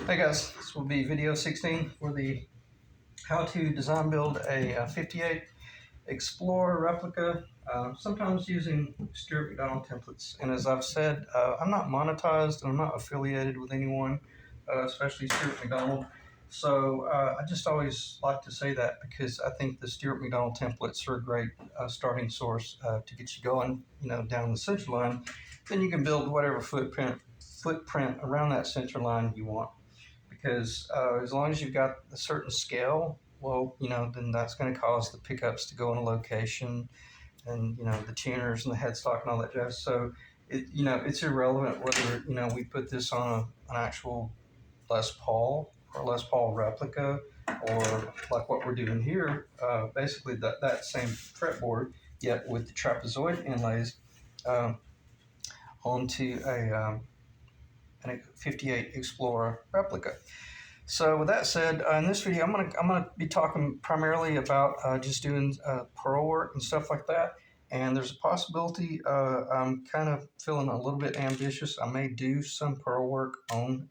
Hey guys, this will be video 16 for the how to design build a 58 Explorer replica, sometimes using Stuart McDonald templates. And as I've said, I'm not monetized and I'm not affiliated with anyone, especially Stuart McDonald. So I just always like to say that because I think the Stuart McDonald templates are a great starting source to get you going, down the center line. Then you can build whatever footprint around that center line you want, because as long as you've got a certain scale, well, then that's going to cause the pickups to go in a location, and the tuners and the headstock and all that jazz. So it's irrelevant whether we put this on an actual Les Paul or Les Paul replica, or like what we're doing here, basically that same fretboard, yet with the trapezoid inlays um, onto a 58 Explorer replica. So with that said, in this video, I'm gonna be talking primarily about just doing pearl work and stuff like that. And there's a possibility I'm kind of feeling a little bit ambitious. I may do some pearl work on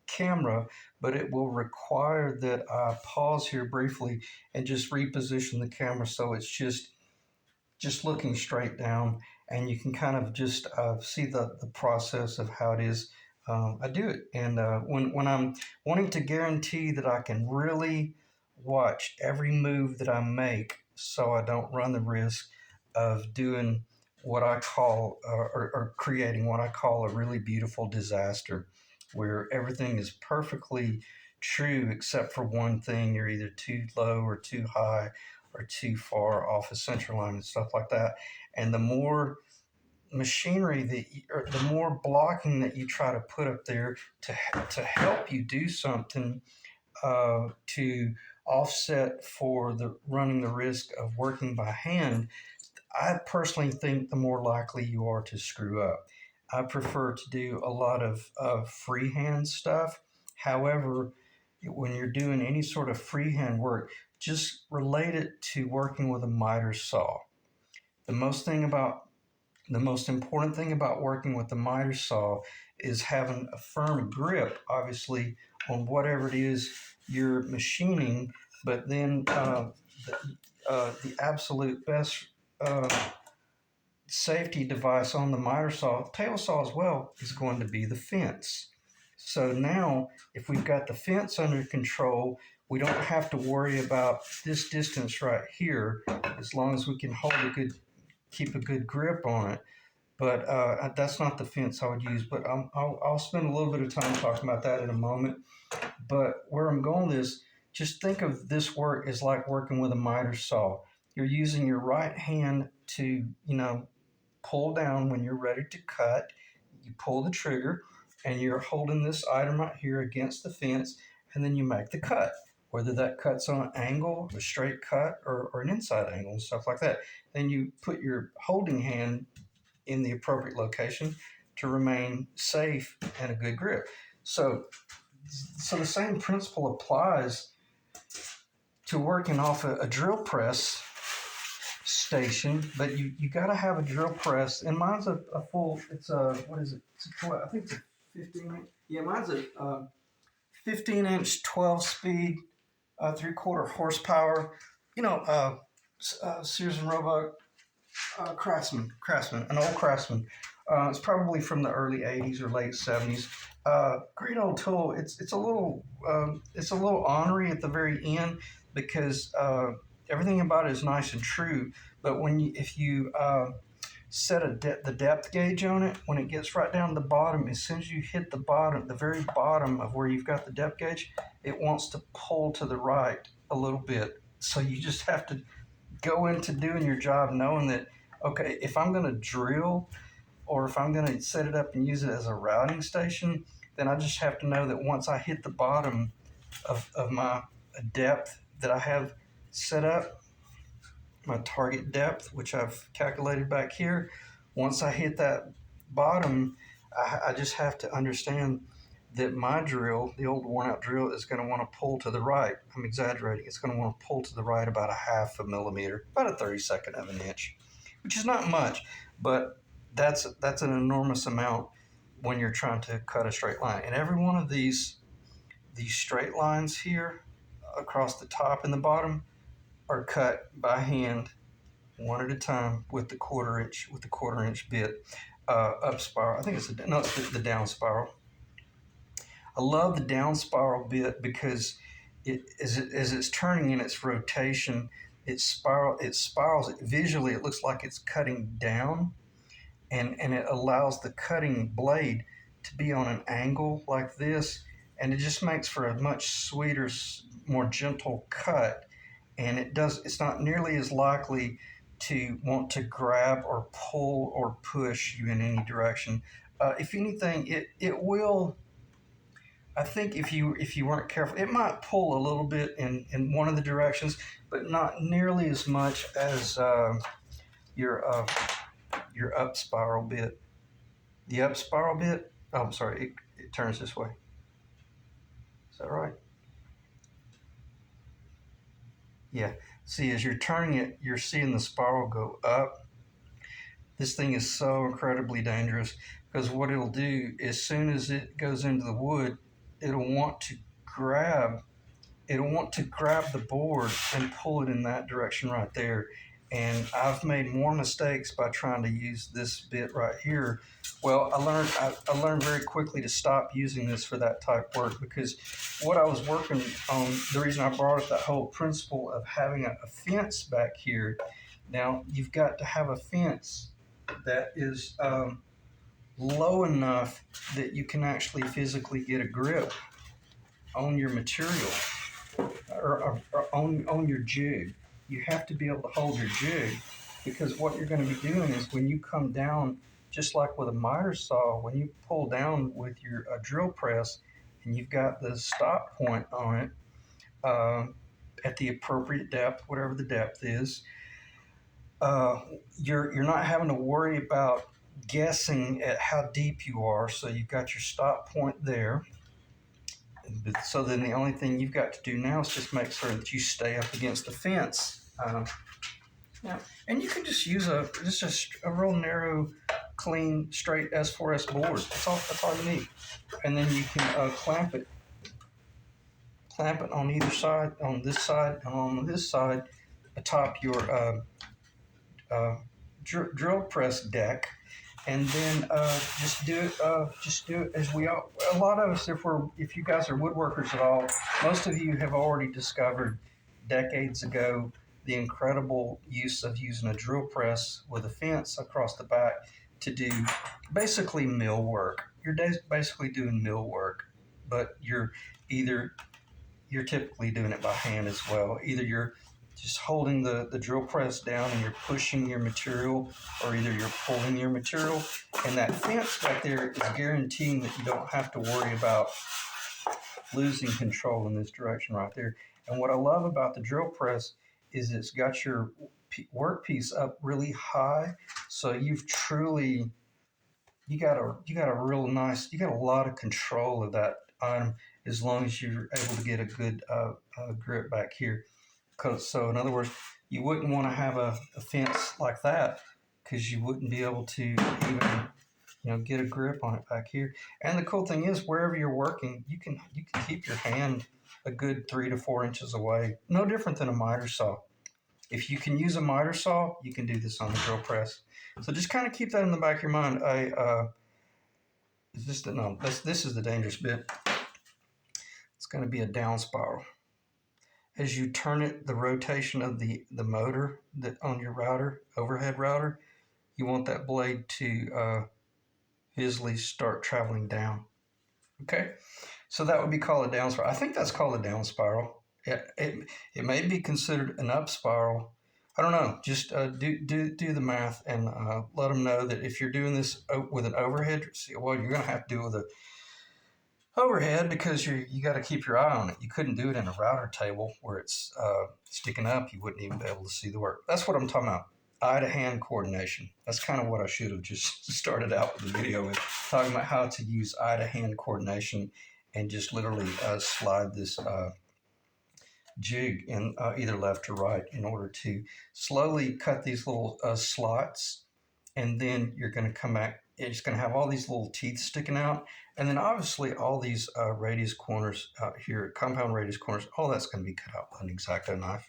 camera, but it will require that I pause here briefly and just reposition the camera so it's just looking straight down, and you can kind of just see the process of how it is I do it. And when I'm wanting to guarantee that I can really watch every move that I make so I don't run the risk of doing what I call or creating what I call a really beautiful disaster, where everything is perfectly true except for one thing. You're either too low or too high or too far off a center line and stuff like that. And the more machinery or the more blocking that you try to put up there to help you do something to offset for the running the risk of working by hand, I personally think the more likely you are to screw up. I prefer to do a lot of freehand stuff. However, when you're doing any sort of freehand work, just relate it to working with a miter saw. The most thing about the most important thing about working with the miter saw is having a firm grip, obviously, on whatever it is you're machining, but then the absolute best safety device on the miter saw, tail saw as well, is going to be the fence. So now, if we've got the fence under control, we don't have to worry about this distance right here, as long as we can keep a good grip on it. But that's not the fence I would use, but I'll spend a little bit of time talking about that in a moment. But where I'm going with this, just think of this work as like working with a miter saw. You're using your right hand to, pull down when you're ready to cut. You pull the trigger, and you're holding this item right here against the fence, and then you make the cut, whether that cut's on an angle, a straight cut, or an inside angle and stuff like that. Then you put your holding hand in the appropriate location to remain safe and a good grip. So the same principle applies to working off a drill press station, but you got to have a drill press. And mine's a full, it's a, what is it? I think it's a 15, yeah, mine's a 15-inch, 12-speed, 3/4 horsepower, Sears and Roebuck Craftsman, an old Craftsman. It's probably from the early '80s or late '70s. Great old tool. It's a little ornery at the very end because everything about it is nice and true. But if you set the depth gauge on it, when it gets right down to the bottom, as soon as you hit the bottom, the very bottom of where you've got the depth gauge, it wants to pull to the right a little bit. So you just have to go into doing your job knowing that, okay, if I'm going to drill or if I'm going to set it up and use it as a routing station, then I just have to know that once I hit the bottom of my depth that I have set up, my target depth, which I've calculated back here, once I hit that bottom, I just have to understand that my drill, the old worn out drill, is going to want to pull to the right. I'm exaggerating. It's going to want to pull to the right about a half a millimeter, about a 32nd of an inch, which is not much, but that's an enormous amount when you're trying to cut a straight line. And every one of these these straight lines here across the top and the bottom are cut by hand, one at a time, with the quarter inch bit, up spiral. I think it's the down spiral. I love the down spiral bit because as it's turning in its rotation, it spirals. Visually, it looks like it's cutting down, and it allows the cutting blade to be on an angle like this, and it just makes for a much sweeter, more gentle cut. And it's not nearly as likely to want to grab or pull or push you in any direction. If anything, it will. I think if you weren't careful, it might pull a little bit in one of the directions, but not nearly as much as your up spiral bit. The up spiral bit. Oh, I'm sorry. It turns this way. Is that right? Yeah. See, as you're turning it, you're seeing the spiral go up. This thing is so incredibly dangerous because what it'll do, as soon as it goes into the wood, it'll want to grab the board and pull it in that direction right there. And I've made more mistakes by trying to use this bit right here. Well, I learned very quickly to stop using this for that type work, because what I was working on, the reason I brought up that whole principle of having a fence back here. Now, you've got to have a fence that is low enough that you can actually physically get a grip on your material, or on your jig. You have to be able to hold your jig, because what you're going to be doing is when you come down, just like with a miter saw, when you pull down with your drill press and you've got the stop point on it at the appropriate depth, whatever the depth is, you're not having to worry about guessing at how deep you are. So you've got your stop point there. So then the only thing you've got to do now is just make sure that you stay up against the fence. Yeah. And you can just use a real narrow, clean, straight S4S board. That's all you need. And then you can clamp it on either side, on this side and on this side, atop your drill press deck. And then just do it as a lot of us, if you guys are woodworkers at all, most of you have already discovered decades ago the incredible use of using a drill press with a fence across the back to do basically mill work. You're basically doing mill work, but you're typically doing it by hand as well. Either you're just holding the drill press down and you're pushing your material, or either you're pulling your material. And that fence back there is guaranteeing that you don't have to worry about losing control in this direction right there. And what I love about the drill press is it's got your workpiece up really high, so you got a lot of control of that item, as long as you're able to get a good grip back here. So in other words, you wouldn't want to have a fence like that, because you wouldn't be able to even get a grip on it back here. And the cool thing is, wherever you're working, you can keep your hand a good 3 to 4 inches away. No different than a miter saw. If you can use a miter saw, you can do this on the drill press. So just kind of keep that in the back of your mind. This is the dangerous bit. It's going to be a down spiral. As you turn it, the rotation of the motor that on your router, overhead router, you want that blade to visibly start traveling down. Okay, so that would be called a down spiral. I think that's called a down spiral. It may be considered an up spiral. I don't know. Just do the math and let them know that if you're doing this with an overhead, well, you're going to have to do it with a overhead, because you got to keep your eye on it. You couldn't do it in a router table where it's sticking up. You wouldn't even be able to see the work. That's what I'm talking about. Eye to hand coordination. That's kind of what I should have just started out with the video with, talking about how to use eye to hand coordination and just literally slide this jig in either left or right in order to slowly cut these little slots, and then you're going to come back it's going to have all these little teeth sticking out. And then obviously all these radius corners out here, compound radius corners, all that's going to be cut out with an X-Acto knife.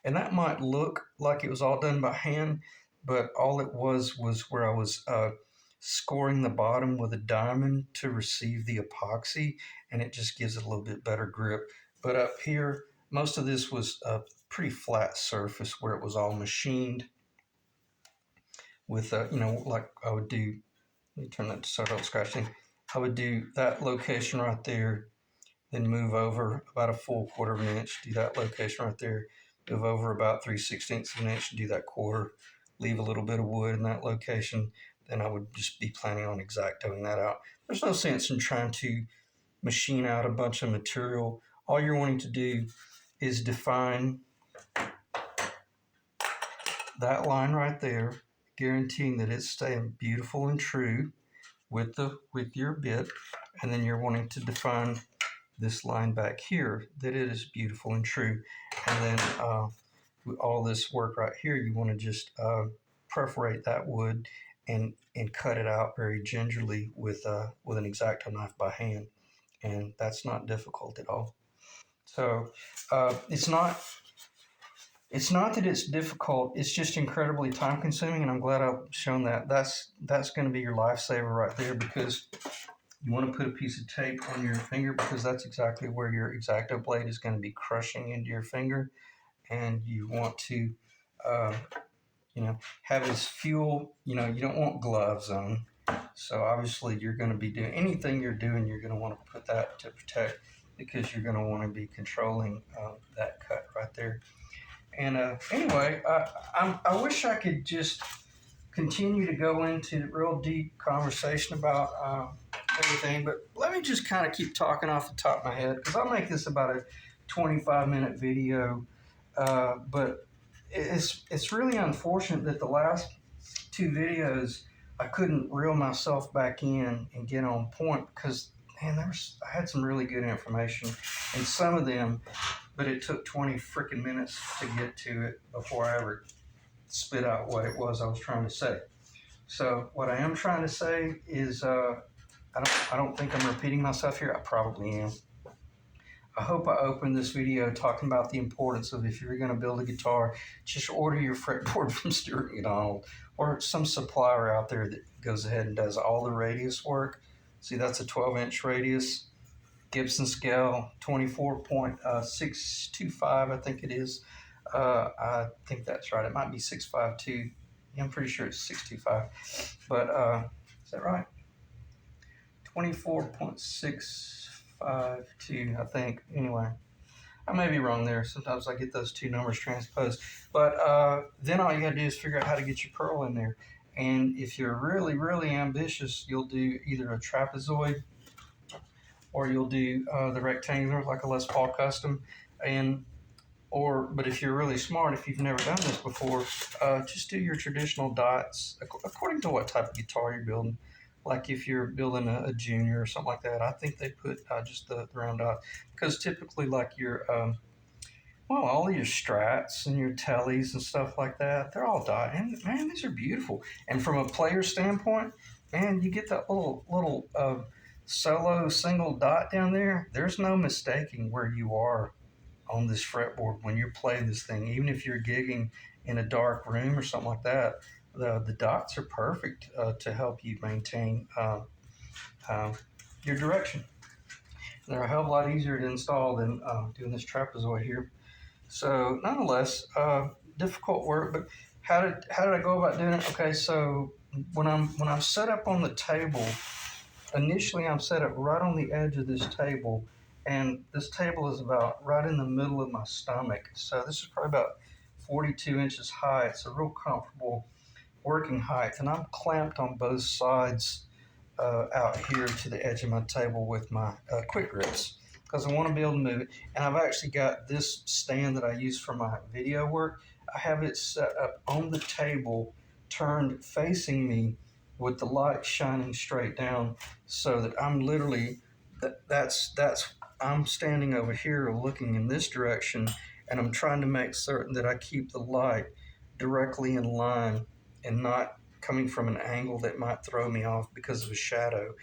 And that might look like it was all done by hand, but all it was where I was scoring the bottom with a diamond to receive the epoxy, and it just gives it a little bit better grip. But up here, most of this was a pretty flat surface where it was all machined with, like I would do, let me turn that to subtle scratching. I would do that location right there, then move over about a full quarter of an inch, do that location right there, move over about 3/16 of an inch and do that quarter, leave a little bit of wood in that location. Then I would just be planning on X-Actoing that out. There's no sense in trying to machine out a bunch of material. All you're wanting to do is define that line right there, guaranteeing that it's staying beautiful and true with your bit, and then you're wanting to define this line back here that it is beautiful and true. And then all this work right here, you want to just perforate that wood and cut it out very gingerly with an X-Acto knife by hand, and that's not difficult at all. So it's not that it's difficult, it's just incredibly time consuming, and I'm glad I've shown that. That's going to be your lifesaver right there, because you want to put a piece of tape on your finger, because that's exactly where your X-Acto blade is going to be crushing into your finger, and you want to have as few, you don't want gloves on. So obviously you're going to be doing anything you're doing, you're going to want to put that to protect, because you're going to want to be controlling that cut right there. And anyway, I wish I could just continue to go into real deep conversation about everything, but let me just kind of keep talking off the top of my head, because I'll make this about a 25-minute video. But it's really unfortunate that the last two videos I couldn't reel myself back in and get on point, because man, I had some really good information in some of them, but it took 20 freaking minutes to get to it before I ever spit out what it was I was trying to say. So what I am trying to say is, I don't think I'm repeating myself here. I probably am. I hope I opened this video talking about the importance of, if you're going to build a guitar, just order your fretboard from Stewart McDonald or some supplier out there that goes ahead and does all the radius work. See, that's a 12-inch radius. Gibson scale, 24.625, I think it is. I think that's right. It might be 652. I'm pretty sure it's 625. But is that right? 24.652, I think. Anyway, I may be wrong there. Sometimes I get those two numbers transposed. But then all you got to do is figure out how to get your pearl in there. And if you're really, really ambitious, you'll do either a trapezoid, or you'll do the rectangular, like a Les Paul Custom. But if you're really smart, if you've never done this before, just do your traditional dots according to what type of guitar you're building. Like if you're building a junior or something like that, I think they put just the round dot, because typically like your all your Strats and your Tellys and stuff like that, they're all dot. And man, these are beautiful. And from a player standpoint, man, you get that little solo single dot down there. There's no mistaking where you are on this fretboard when you're playing this thing. Even if you're gigging in a dark room or something like that, the dots are perfect to help you maintain your direction. They're a hell of a lot easier to install than doing this trapezoid here. So nonetheless, difficult work. But how did I go about doing it? Okay, so when I'm set up on the table, initially I'm set up right on the edge of this table, and this table is about right in the middle of my stomach. So this is probably about 42 inches high. It's a real comfortable working height, and I'm clamped on both sides out here to the edge of my table with my quick grips, because I want to be able to move it. And I've actually got this stand that I use for my video work. I have it set up on the table, turned facing me, with the light shining straight down, so that I'm literally, I'm standing over here looking in this direction, and I'm trying to make certain that I keep the light directly in line and not coming from an angle that might throw me off because of a shadow.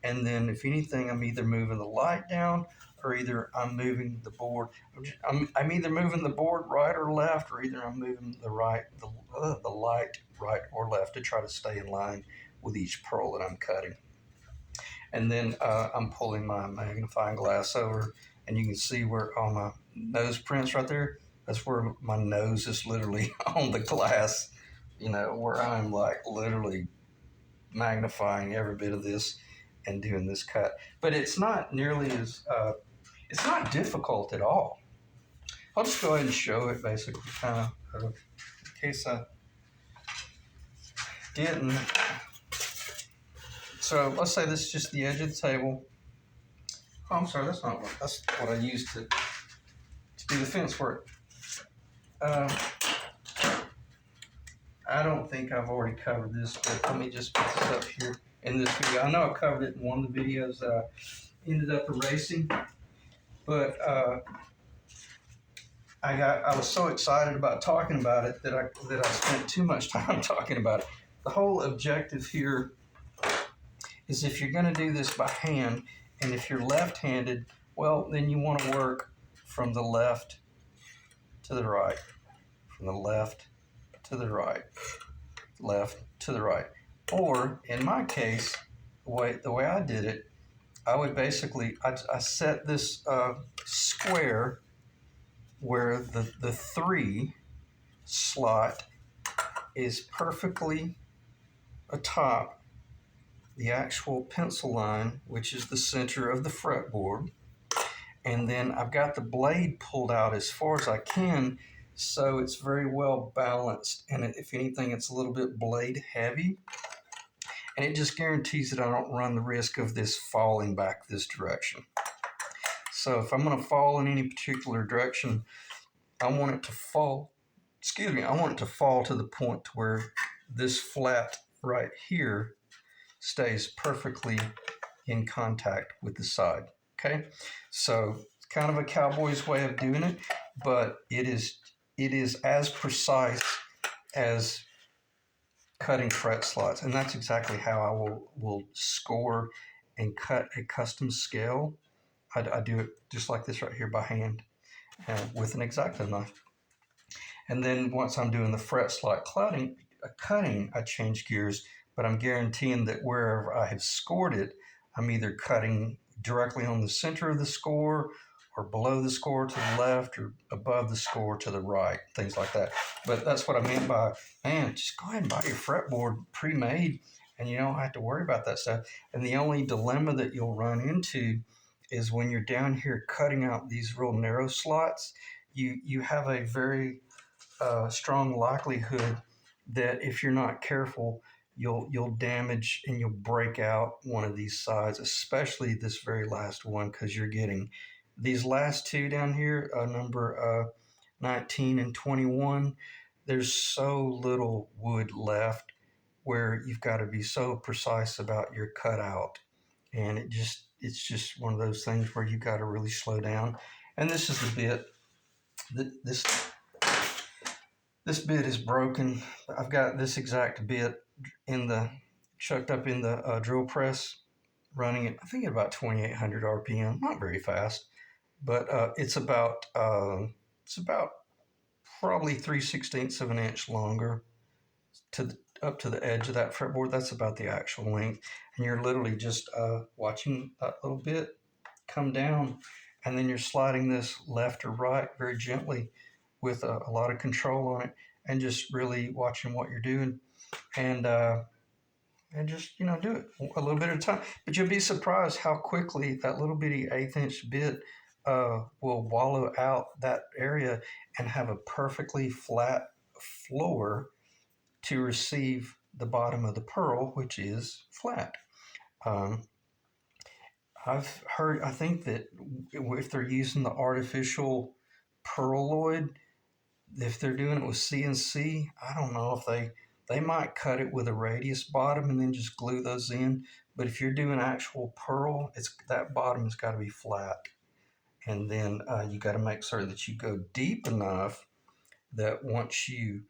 And then if anything, I'm either moving the light down or either I'm moving the board. I'm either moving the board right or left, or either I'm moving the light right or left to try to stay in line with each pearl that I'm cutting. And then I'm pulling my magnifying glass over, and you can see where all my nose prints right there. That's where my nose is literally on the glass, where I'm like literally magnifying every bit of this and doing this cut. But it's not nearly as, it's not difficult at all. I'll just go ahead and show it basically, kind of, in case I didn't. So let's say this is just the edge of the table. Oh, I'm sorry, that's what I used to do the fence work. I don't think I've already covered this, but let me just put this up here in this video. I know I covered it in one of the videos that I ended up erasing, but I was so excited about talking about it that I spent too much time talking about it. The whole objective here is if you're going to do this by hand, and if you're left-handed, well, then you want to work from the left to the right, from the left to the right, left to the right. Or in my case, the way I did it, I would basically, I set this square where the 3 slot is perfectly atop the actual pencil line, which is the center of the fretboard. And then I've got the blade pulled out as far as I can, so it's very well balanced. And if anything, it's a little bit blade heavy. And it just guarantees that I don't run the risk of this falling back this direction. So if I'm going to fall in any particular direction, I want it to fall, I want it to fall to the point where this flat right here stays perfectly in contact with the side. Okay, so it's kind of a cowboy's way of doing it, but it is as precise as cutting fret slots, and that's exactly how I will score and cut a custom scale. I do it just like this right here by hand with an X-Acto knife. And then once I'm doing the fret slot cutting, I change gears, but I'm guaranteeing that wherever I have scored it, I'm either cutting directly on the center of the score or below the score to the left or above the score to the right, things like that. But that's what I meant by, man, just go ahead and buy your fretboard pre-made and you don't have to worry about that stuff. And the only dilemma that you'll run into is when you're down here cutting out these real narrow slots, you have a very strong likelihood that if you're not careful, you'll damage and you'll break out one of these sides, especially this very last one, because you're getting these last two down here, number 19 and 21. There's so little wood left where you've got to be so precise about your cutout, and it's just one of those things where you got to really slow down. And this is the bit that this bit is broken. I've got this exact bit chucked up in the drill press, running it, I think at about 2,800 RPM, not very fast, but it's about probably 3/16 of an inch longer up to the edge of that fretboard. That's about the actual length, and you're literally just watching that little bit come down, and then you're sliding this left or right very gently with a lot of control on it, and just really watching what you're doing, and just do it a little bit at a time. But you'll be surprised how quickly that little bitty 1/8 inch bit will wallow out that area and have a perfectly flat floor to receive the bottom of the pearl, which is flat. I think that if they're using the artificial pearloid, if they're doing it with CNC, I don't know if they might cut it with a radius bottom and then just glue those in. But if you're doing actual pearl, that bottom's got to be flat. And then you got to make sure that you go deep enough that once you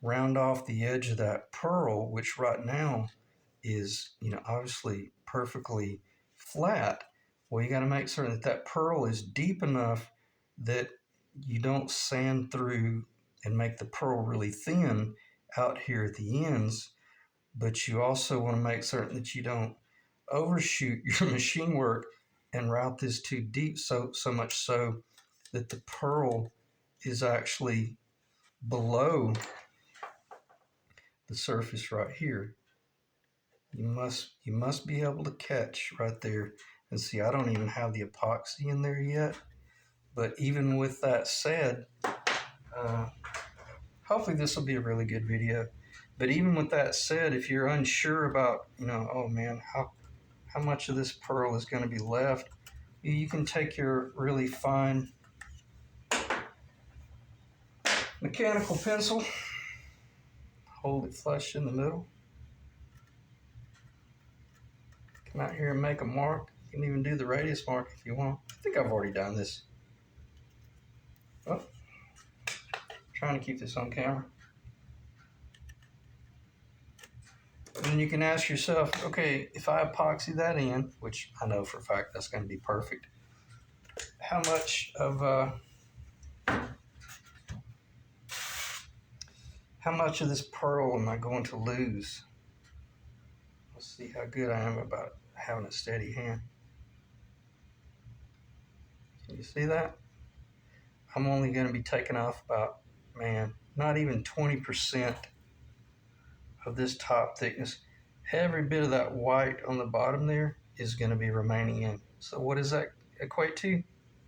round off the edge of that pearl, which right now is, obviously perfectly flat. Well, you got to make certain that that pearl is deep enough that you don't sand through and make the pearl really thin out here at the ends, but you also want to make certain that you don't overshoot your machine work and route this too deep, so much so that the pearl is actually below the surface right here. You must be able to catch right there. And see, I don't even have the epoxy in there yet. But even with that said, hopefully this will be a really good video. But even with that said, if you're unsure about, oh man, how much of this pearl is going to be left, you can take your really fine mechanical pencil, hold it flush in the middle, come out here and make a mark. You can even do the radius mark if you want. I think I've already done this. Oh, trying to keep this on camera. And then you can ask yourself, okay, if I epoxy that in, which I know for a fact that's going to be perfect, how much of this pearl am I going to lose? Let's see how good I am about having a steady hand. Can you see that? I'm only going to be taking off about, not even 20% of this top thickness. Every bit of that white on the bottom there is going to be remaining in. So what does that equate to?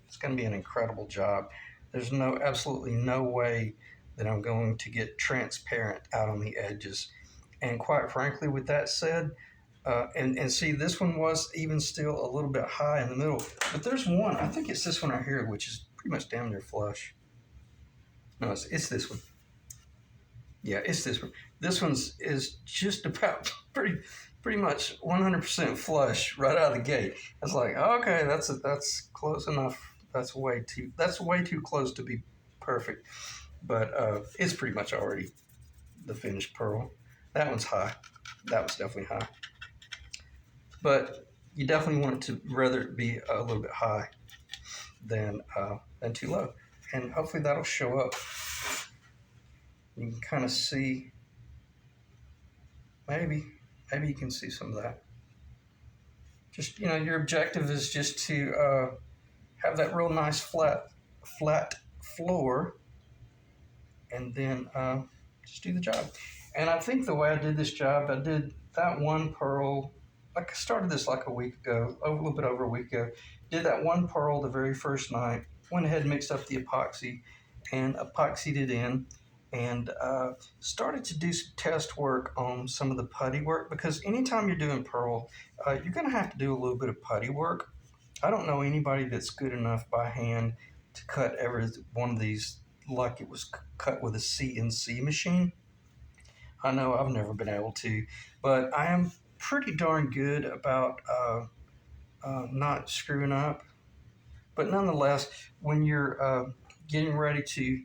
It's going to be an incredible job. There's absolutely no way that I'm going to get transparent out on the edges. And quite frankly, with that said, and see, this one was even still a little bit high in the middle, but there's one, I think it's this one right here, which is pretty much damn near flush. No, it's this one. Yeah, it's this one. This one's is just about pretty much 100% flush right out of the gate. I was like, okay, that's close enough. That's way too close to be perfect. But it's pretty much already the finished pearl. That one's high. That was definitely high. But you definitely want it to rather be a little bit high than too low. And hopefully that'll show up. You can kind of see, maybe you can see some of that. Just, your objective is just to have that real nice flat floor, and then just do the job. And I think the way I did this job, I did that one pearl, like I started this like a week ago, a little bit over a week ago, did that one pearl the very first night, went ahead and mixed up the epoxy and epoxied it in, and started to do some test work on some of the putty work, because anytime you're doing pearl, you're going to have to do a little bit of putty work. I don't know anybody that's good enough by hand to cut every one of these like it was cut with a CNC machine. I know I've never been able to, but I am pretty darn good about not screwing up. But nonetheless, when you're getting ready to,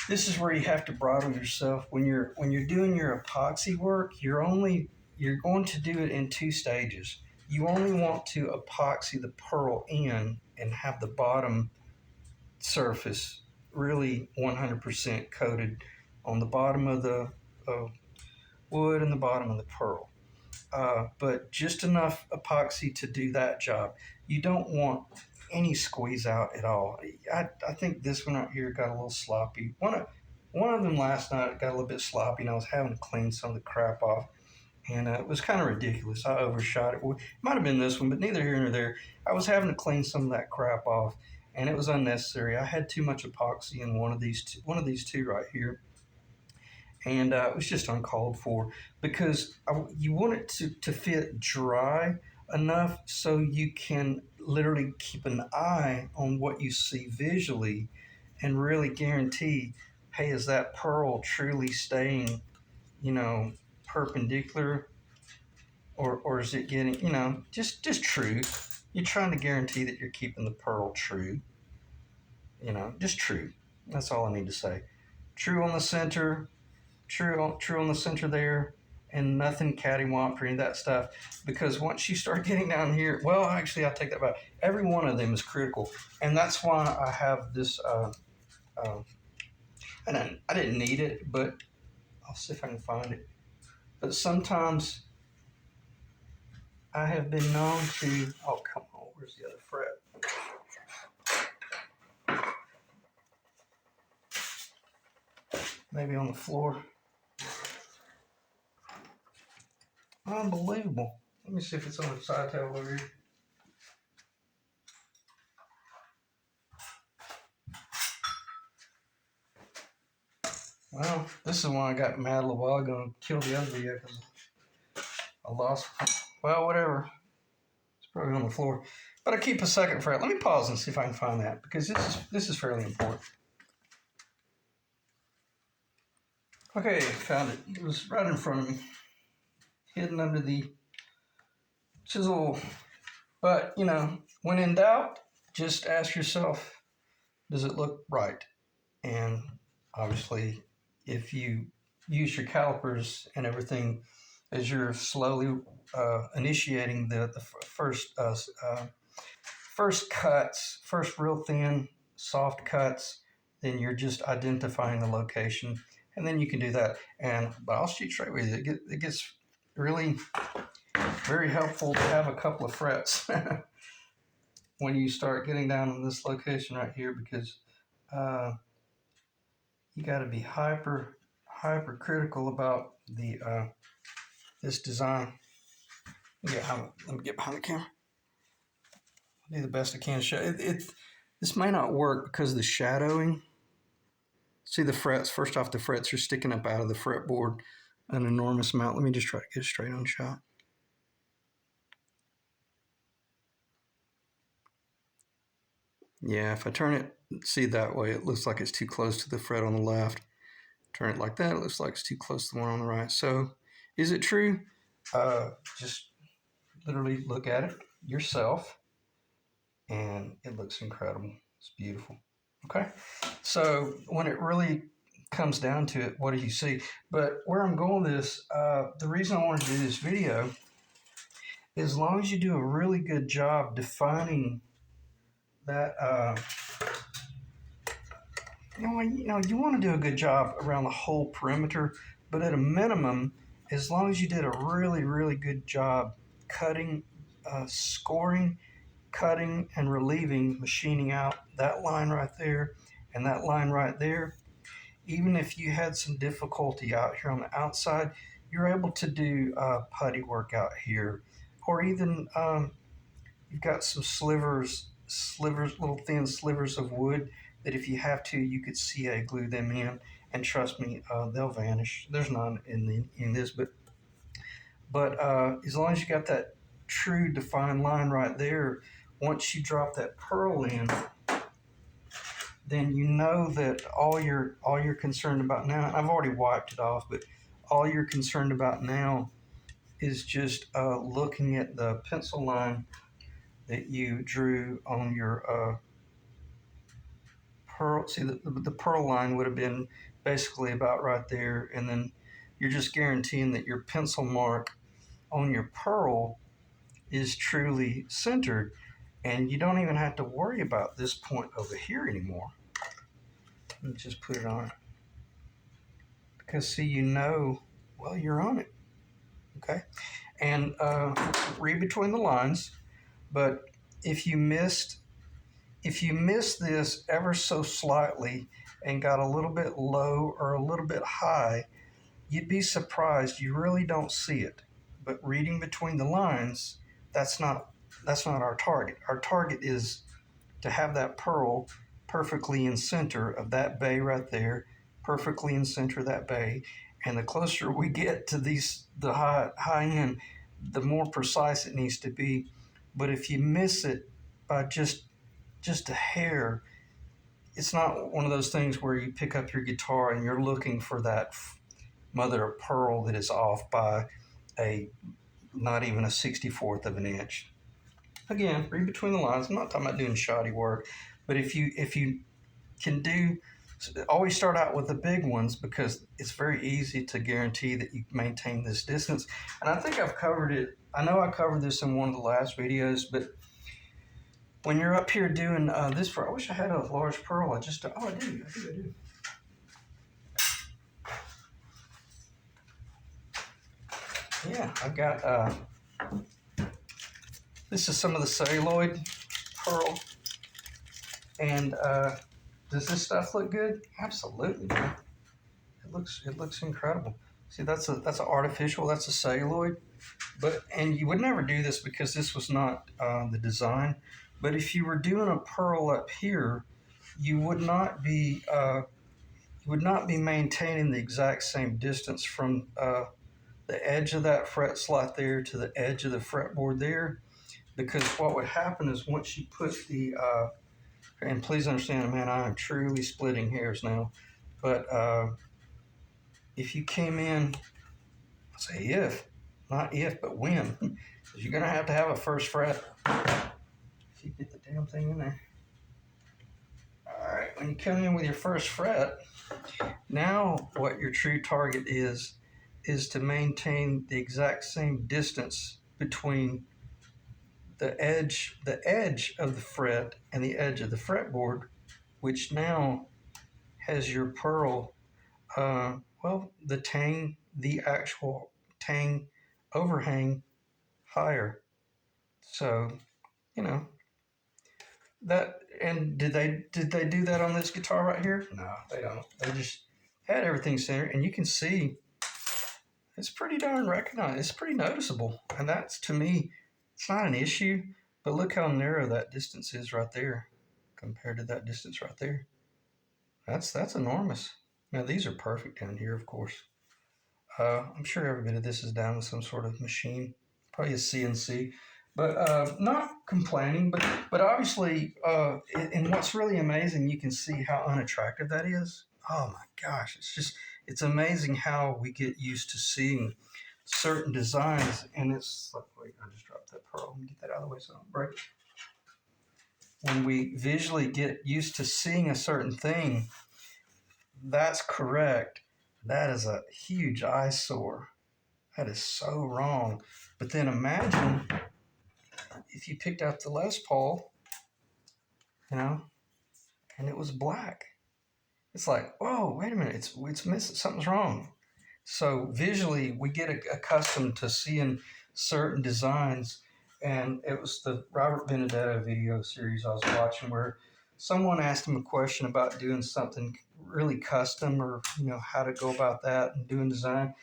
this is where you have to bridle yourself. When you're doing your epoxy work, you're going to do it in two stages. You only want to epoxy the pearl in and have the bottom surface really 100% coated on the bottom of the wood and the bottom of the pearl. But just enough epoxy to do that job. You don't want any squeeze out at all. I think this one right here got a little sloppy. One of them last night got a little bit sloppy, and I was having to clean some of the crap off, and it was kind of ridiculous. I overshot it. It might have been this one, but neither here nor there. I was having to clean some of that crap off, and it was unnecessary. I had too much epoxy in one of these two right here, and it was just uncalled for, because you want it to fit dry enough so you can literally keep an eye on what you see visually and really guarantee, hey, is that pearl truly staying, perpendicular, or is it getting, just true. You're trying to guarantee that you're keeping the pearl true, just true. That's all I need to say. True on the center, true on the center there, and nothing cattywomp or any of that stuff. Because once you start getting down here, well, actually, I take that back. Every one of them is critical, and that's why I have this. And I didn't need it, but I'll see if I can find it. But sometimes I have been known to. Oh, come on! Where's the other fret? Maybe on the floor. Unbelievable. Let me see if it's on the side table over here. Well, this is why I got mad a little while ago and killed the other video because I lost. Well, whatever. It's probably on the floor. But I keep a second fret. Let me pause and see if I can find that because this is fairly important. Okay, found it. It was right in front of me, hidden under the chisel. But, you know, when in doubt, just ask yourself, does it look right? And obviously, if you use your calipers and everything as you're slowly initiating the first cuts, first real thin, soft cuts, then you're just identifying the location, and then you can do that. But I'll shoot straight with you. It gets really very helpful to have a couple of frets when you start getting down in this location right here, because you got to be hyper critical about the this design. Let me get behind the camera. I'll do the best I can to show it. This may not work because of the shadowing. See the frets? First off, the frets are sticking up out of the fretboard an enormous amount. Let me just try to get a straight on shot. Yeah, if I turn it, see that way, it looks like it's too close to the fret on the left. Turn it like that, it looks like it's too close to the one on the right. So, is it true? Just literally look at it yourself, and it looks incredible. It's beautiful. Okay, so when it really comes down to it, what do you see? But where I'm going with this, the reason I wanted to do this video is as long as you do a really good job defining that, you want to do a good job around the whole perimeter, but at a minimum, as long as you did a really, really good job cutting, scoring, cutting, and relieving, machining out that line right there and that line right there, even if you had some difficulty out here on the outside, you're able to do putty work out here, or even you've got some slivers, little thin slivers of wood that if you have to, you could CA glue them in, and trust me, they'll vanish. There's none in this, but as long as you got that true defined line right there, once you drop that pearl in, then you know that all you're concerned about now, and I've already wiped it off, but all you're concerned about now is just looking at the pencil line that you drew on your pearl. See, the pearl line would have been basically about right there, and then you're just guaranteeing that your pencil mark on your pearl is truly centered, and you don't even have to worry about this point over here anymore. Let me just put it on, because see, well, you're on it. Okay, and read between the lines. But if you missed this ever so slightly and got a little bit low or a little bit high, you'd be surprised. You really don't see it. But reading between the lines, that's not our target. Our target is to have that pearl perfectly in center of that bay right there, perfectly in center of that bay. And the closer we get to the high end, the more precise it needs to be. But if you miss it by just a hair, it's not one of those things where you pick up your guitar and you're looking for that mother of pearl that is off by not even a 64th of an inch. Again, read between the lines. I'm not talking about doing shoddy work, but if you can do always start out with the big ones because it's very easy to guarantee that you maintain this distance. And I think I've covered it. I know I covered this in one of the last videos, but when you're up here doing this for, I wish I had a large pearl. I do. Yeah, I've got, this is some of the celluloid pearl. And does this stuff look good? Absolutely, man. It looks incredible. See, that's an artificial, that's a celluloid. And you would never do this because this was not the design. But if you were doing a pearl up here, you would not be maintaining the exact same distance from the edge of that fret slot there to the edge of the fretboard there, because what would happen is once you put the and please understand, man, I am truly splitting hairs now, but if you came in, say if, not if, but when, you're gonna have to have a first fret. If you get the damn thing in there. All right, when you come in with your first fret, now what your true target is to maintain the exact same distance between the edge of the fret and the edge of the fretboard, which now has your pearl, the actual tang overhang higher. So, you know, that, and did they do that on this guitar right here? No, they don't. They just had everything centered, and you can see it's pretty darn recognized. It's pretty noticeable, and that's, to me, it's not an issue. But look how narrow that distance is right there compared to that distance right there. That's enormous. Now these are perfect down here, of course. I'm sure every bit of this is down with some sort of machine, probably a CNC. But not complaining, but obviously, and what's really amazing, you can see how unattractive that is. Oh my gosh, it's amazing how we get used to seeing certain designs, and it's like, wait, I just dropped that pearl. Let me get that out of the way so I don't break it. When we visually get used to seeing a certain thing, that's correct. That is a huge eyesore. That is so wrong. But then imagine if you picked up the Les Paul, and it was black. It's like, whoa, wait a minute, it's missing, something's wrong. So visually, we get accustomed to seeing certain designs, and it was the Robert Benedetto video series I was watching where someone asked him a question about doing something really custom, or how to go about that and doing design.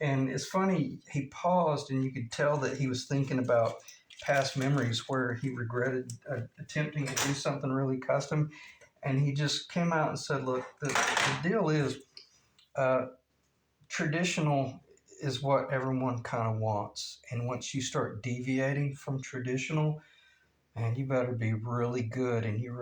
And it's funny, he paused, and you could tell that he was thinking about past memories where he regretted attempting to do something really custom. And he just came out and said, look, the deal is traditional is what everyone kind of wants. And once you start deviating from traditional, man, you better be really good, and you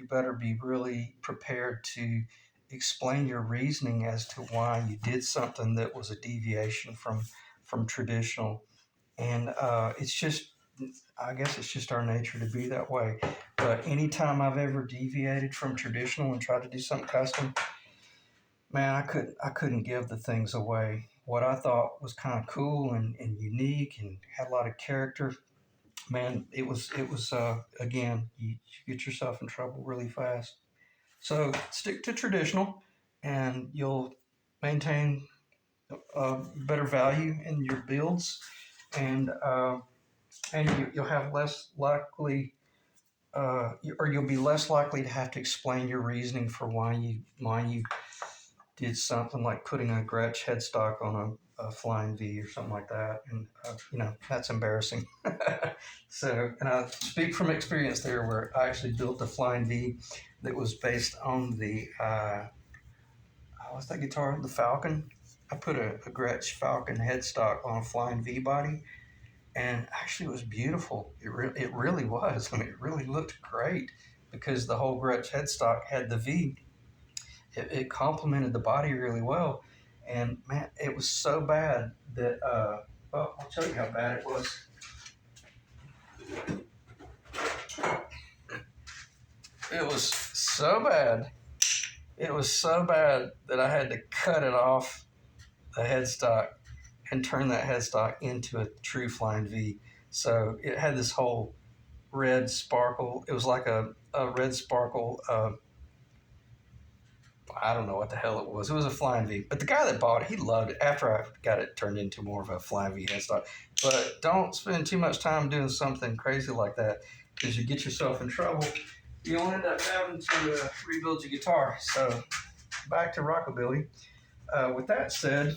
better be really prepared to explain your reasoning as to why you did something that was a deviation from traditional. And I guess it's just our nature to be that way. But anytime I've ever deviated from traditional and tried to do something custom, man, I couldn't give the things away. What I thought was kind of cool and unique and had a lot of character, man, it was again, you get yourself in trouble really fast. So stick to traditional, and you'll maintain better value in your builds, and you'll have less likely, or you'll be less likely to have to explain your reasoning for why you did something like putting a Gretsch headstock on a Flying V or something like that, and that's embarrassing. So, and I speak from experience there, where I actually built a Flying V that was based on the what's that guitar? The Falcon. I put a Gretsch Falcon headstock on a Flying V body, and actually it was beautiful. It really was. I mean, it really looked great because the whole Gretsch headstock had the V. It complemented the body really well, and man, it was so bad that well, I'll tell you how bad it was. It was so bad It was so bad that I had to cut it off the headstock and turn that headstock into a true flying V. So it had this whole red sparkle. It was like a red sparkle. I don't know what the hell it was. It was a flying V. But the guy that bought it, he loved it after I got it turned into more of a flying V headstock. But don't spend too much time doing something crazy like that because you get yourself in trouble. You'll end up having to rebuild your guitar. So back to rockabilly. With that said,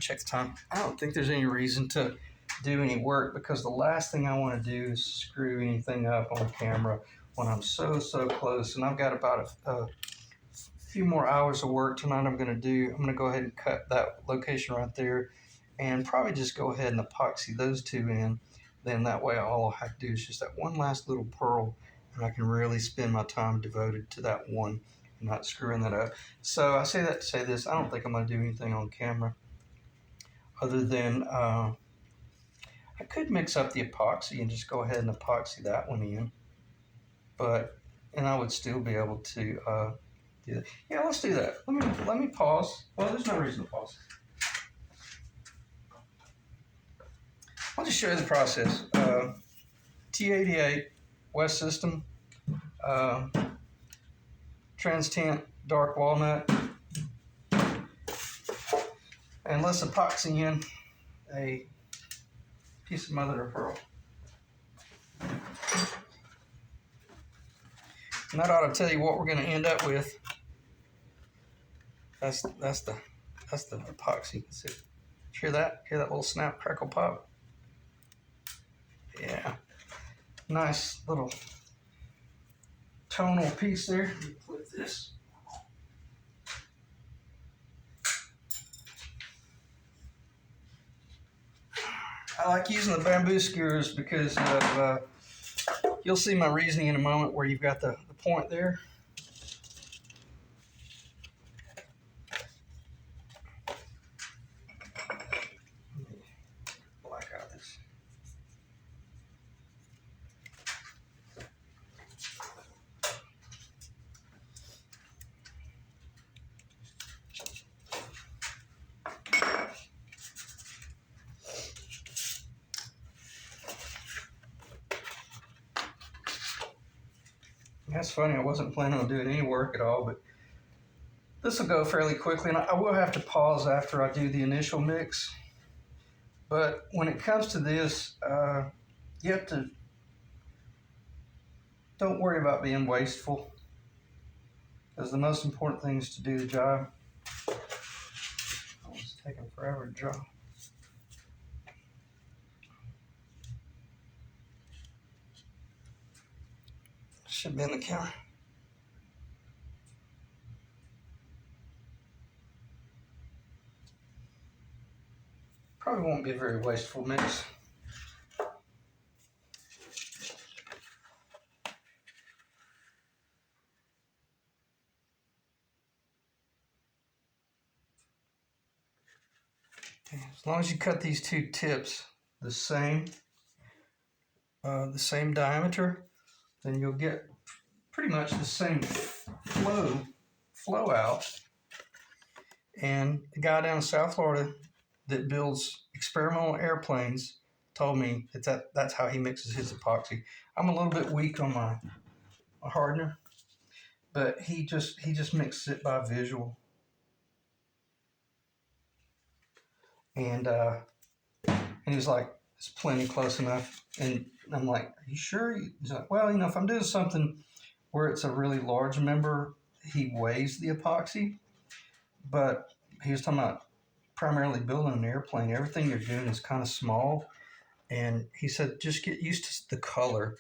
check the time. I don't think there's any reason to do any work because the last thing I want to do is screw anything up on camera when I'm so close. And I've got about a few more hours of work tonight. I'm going to go ahead and cut that location right there and probably just go ahead and epoxy those two in. Then that way all I'll have to do is just that one last little pearl, and I can really spend my time devoted to that one and not screwing that up. So I say that to say this, I don't think I'm going to do anything on camera other than I could mix up the epoxy and just go ahead and epoxy that one in, and I would still be able to do that. Yeah, let's do that. Let me pause. Well, there's no reason to pause. I'll just show you the process. T88 West System, Trans Tint Dark Walnut, and let's epoxy in a piece of mother of pearl. And that ought to tell you what we're going to end up with. That's the epoxy. See, hear that? Hear that little snap, crackle, pop? Yeah, nice little tonal piece there. Let me flip this. I like using the bamboo skewers because of, you'll see my reasoning in a moment where you've got the point there. Let me black out this. That's funny, I wasn't planning on doing any work at all, but this will go fairly quickly, and I will have to pause after I do the initial mix. But when it comes to this, you have to, don't worry about being wasteful, because the most important thing is to do the job. Oh, it's taking forever to draw. Should be in the counter. Probably won't be a very wasteful mix. As long as you cut these two tips the same diameter, then you'll get pretty much the same flow out. And the guy down in South Florida that builds experimental airplanes told me that's how he mixes his epoxy. I'm a little bit weak on my hardener, but he just mixes it by visual. And he was like, it's plenty close enough. And I'm like, are you sure? He's like, well, if I'm doing something where it's a really large member, he weighs the epoxy. But he was talking about primarily building an airplane. Everything you're doing is kind of small. And he said, just get used to the color.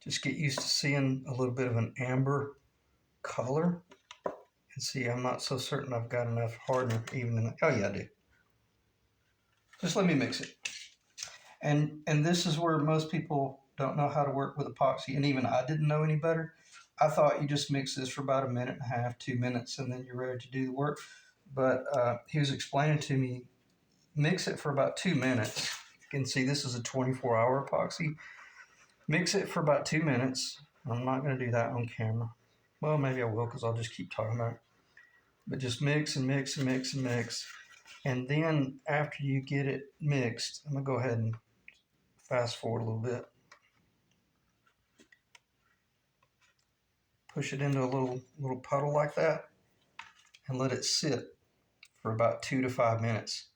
Just get used to seeing a little bit of an amber color. And see, I'm not so certain I've got enough hardener even in the, oh yeah, I do. Just let me mix it. And this is where most people don't know how to work with epoxy, and even I didn't know any better. I thought you just mix this for about 1.5 minutes, 2 minutes, and then you're ready to do the work. But he was explaining to me, mix it for about 2 minutes. You can see this is a 24-hour epoxy. Mix it for about 2 minutes. I'm not going to do that on camera. Well, maybe I will because I'll just keep talking about it. But just mix and mix and mix and mix. And then after you get it mixed, I'm going to go ahead and fast forward a little bit. Push it into a little puddle like that and let it sit for about 2 to 5 minutes.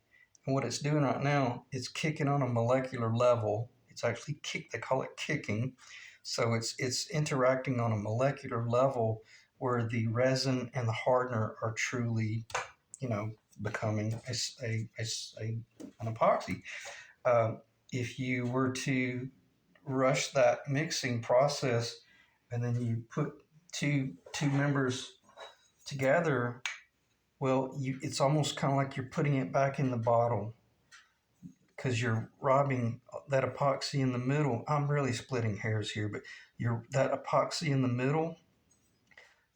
And what it's doing right now, it's kicking on a molecular level. It's actually they call it kicking. So it's interacting on a molecular level where the resin and the hardener are truly, becoming an epoxy. If you were to rush that mixing process and then you put two members together, well, it's almost kind of like you're putting it back in the bottle because you're robbing that epoxy in the middle. I'm really splitting hairs here, but that epoxy in the middle,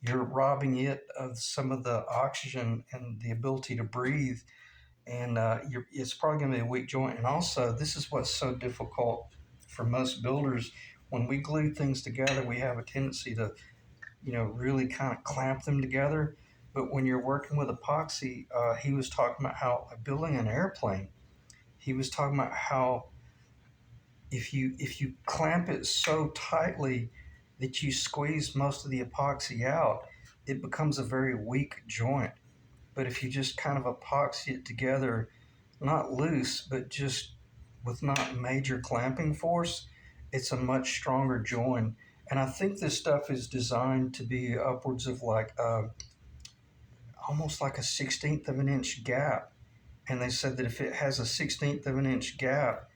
you're robbing it of some of the oxygen and the ability to breathe, and it's probably going to be a weak joint. And also, this is what's so difficult for most builders. When we glue things together, we have a tendency to, really kind of clamp them together. But when you're working with epoxy, he was talking about how building an airplane, he was talking about how if you clamp it so tightly that you squeeze most of the epoxy out, it becomes a very weak joint. But if you just kind of epoxy it together, not loose, but just with not major clamping force, it's a much stronger joint. And I think this stuff is designed to be upwards of like almost like a 1/16 of an inch gap. And they said that if it has a 1/16 of an inch gap,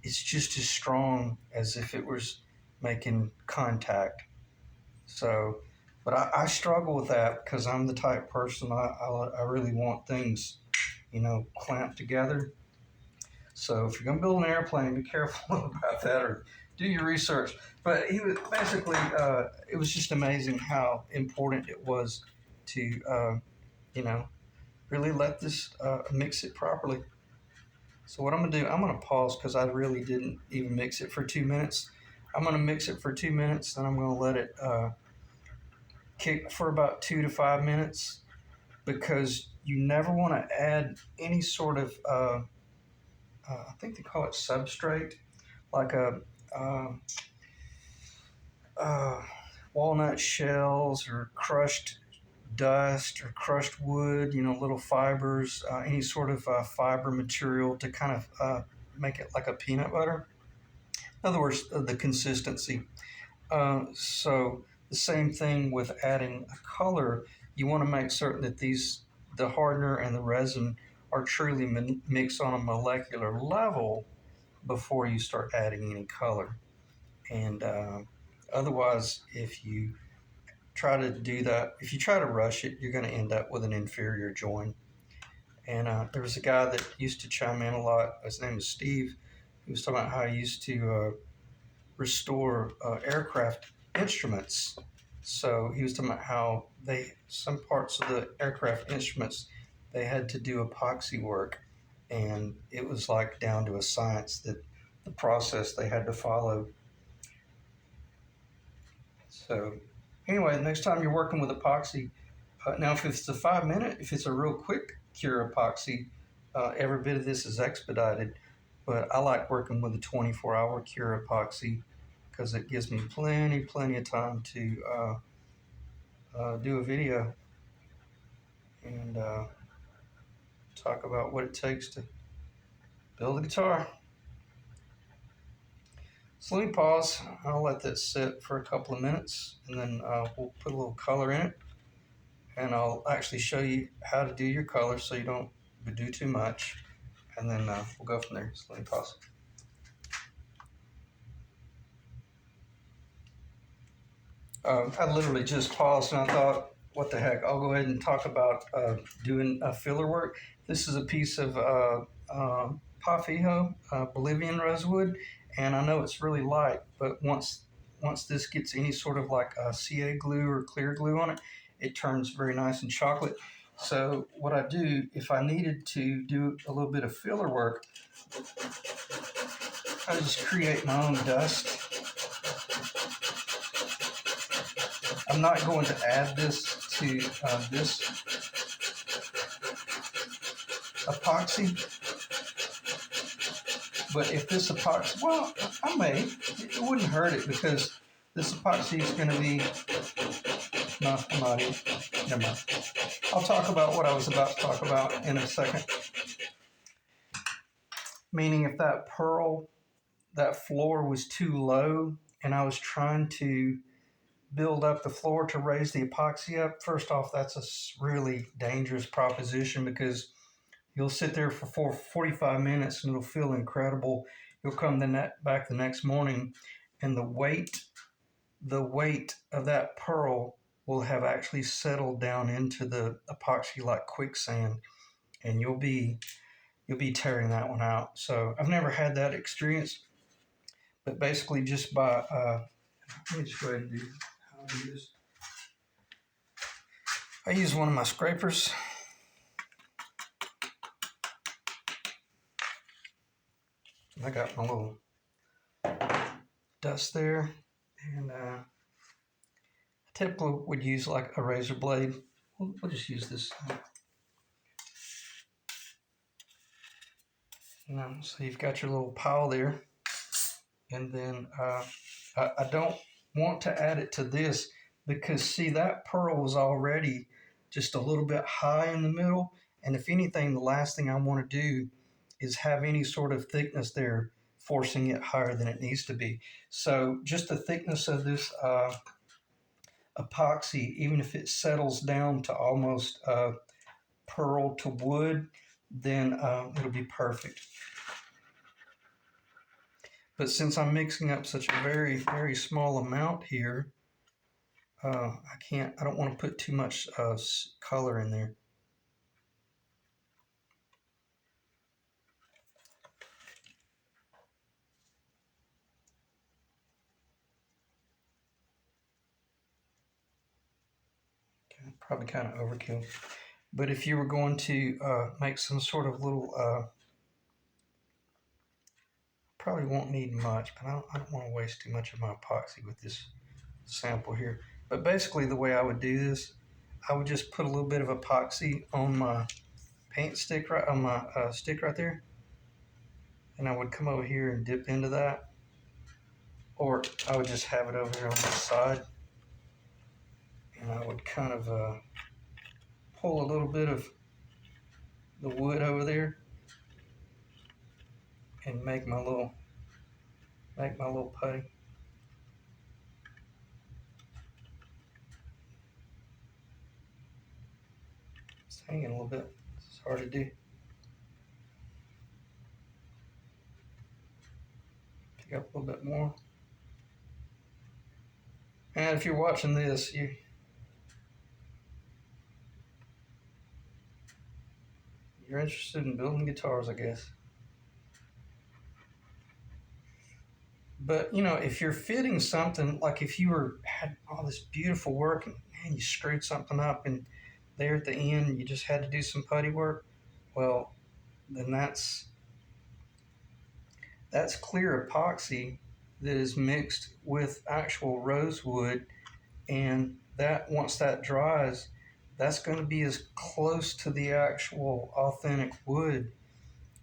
it's just as strong as if it was making contact. So, but I struggle with that because I'm the type person, I really want things, clamped together. So if you're going to build an airplane, be careful about that or do your research. But he was basically, it was just amazing how important it was to, really let this mix it properly. So what I'm going to do, I'm going to pause because I really didn't even mix it for 2 minutes. I'm going to mix it for 2 minutes, then I'm going to let it kick for about 2 to 5 minutes because you never want to add any sort of, I think they call it substrate, like a walnut shells or crushed dust or crushed wood, little fibers, any sort of fiber material to kind of make it like a peanut butter. In other words, the consistency. So the same thing with adding a color. You want to make certain that the hardener and the resin are truly mixed on a molecular level before you start adding any color. And otherwise, if you try to do that, if you try to rush it, you're going to end up with an inferior joint. And there was a guy that used to chime in a lot. His name was Steve. He was talking about how he used to restore aircraft instruments. So he was talking about how some parts of the aircraft instruments, they had to do epoxy work. And it was like down to a science that the process they had to follow. So anyway, next time you're working with epoxy, now if it's a 5 minute, if it's a real quick cure epoxy, every bit of this is expedited. But I like working with a 24-hour cure epoxy because it gives me plenty of time to do a video and talk about what it takes to build a guitar. So let me pause. I'll let that sit for a couple of minutes and then we'll put a little color in it. And I'll actually show you how to do your color so you don't do too much. And then we'll go from there. So let me pause. I literally just paused and I thought, what the heck, I'll go ahead and talk about doing filler work. This is a piece of Pafijo, Bolivian rosewood, and I know it's really light, but once this gets any sort of like CA glue or clear glue on it, it turns very nice and chocolate. So what I do, if I needed to do a little bit of filler work, I just create my own dust. I'm not going to add this to this epoxy, but if this epoxy, well, I may. It wouldn't hurt it because this epoxy is going to be, no, I'm not even, never mind. I'll talk about what I was about to talk about in a second. Meaning if that floor was too low and I was trying to build up the floor to raise the epoxy up, first off, that's a really dangerous proposition because you'll sit there for 45 minutes and it'll feel incredible. You'll come back the next morning and the weight of that pearl will have actually settled down into the epoxy like quicksand, and you'll be tearing that one out. So I've never had that experience, but basically just by let me just go ahead and do how I do this. I use one of my scrapers. I got my little dust there, and I typically would use like a razor blade. We'll just use this. So you've got your little pile there, and then I don't want to add it to this because see, that pearl was already just a little bit high in the middle, and if anything, the last thing I want to do is have any sort of thickness there forcing it higher than it needs to be. So just the thickness of this epoxy, even if it settles down to almost pearl to wood, then it'll be perfect. But since I'm mixing up such a very, very small amount here, I don't want to put too much color in there. Okay, probably kind of overkill. But if you were going to make some sort of little, probably won't need much, but I don't want to waste too much of my epoxy with this sample here. But basically the way I would do this, I would just put a little bit of epoxy on my paint stick on my stick right there, and I would come over here and dip into that, or I would just have it over here on the side, and I would kind of pull a little bit of the wood over there and make my little putty. It's hanging a little bit. It's hard to do. Pick up a little bit more. And if you're watching this, you're interested in building guitars, I guess. But you know, if you're fitting something, like if you had all this beautiful work and man, you screwed something up and there at the end you just had to do some putty work, well, then that's clear epoxy that is mixed with actual rosewood, and that once that dries, that's going to be as close to the actual authentic wood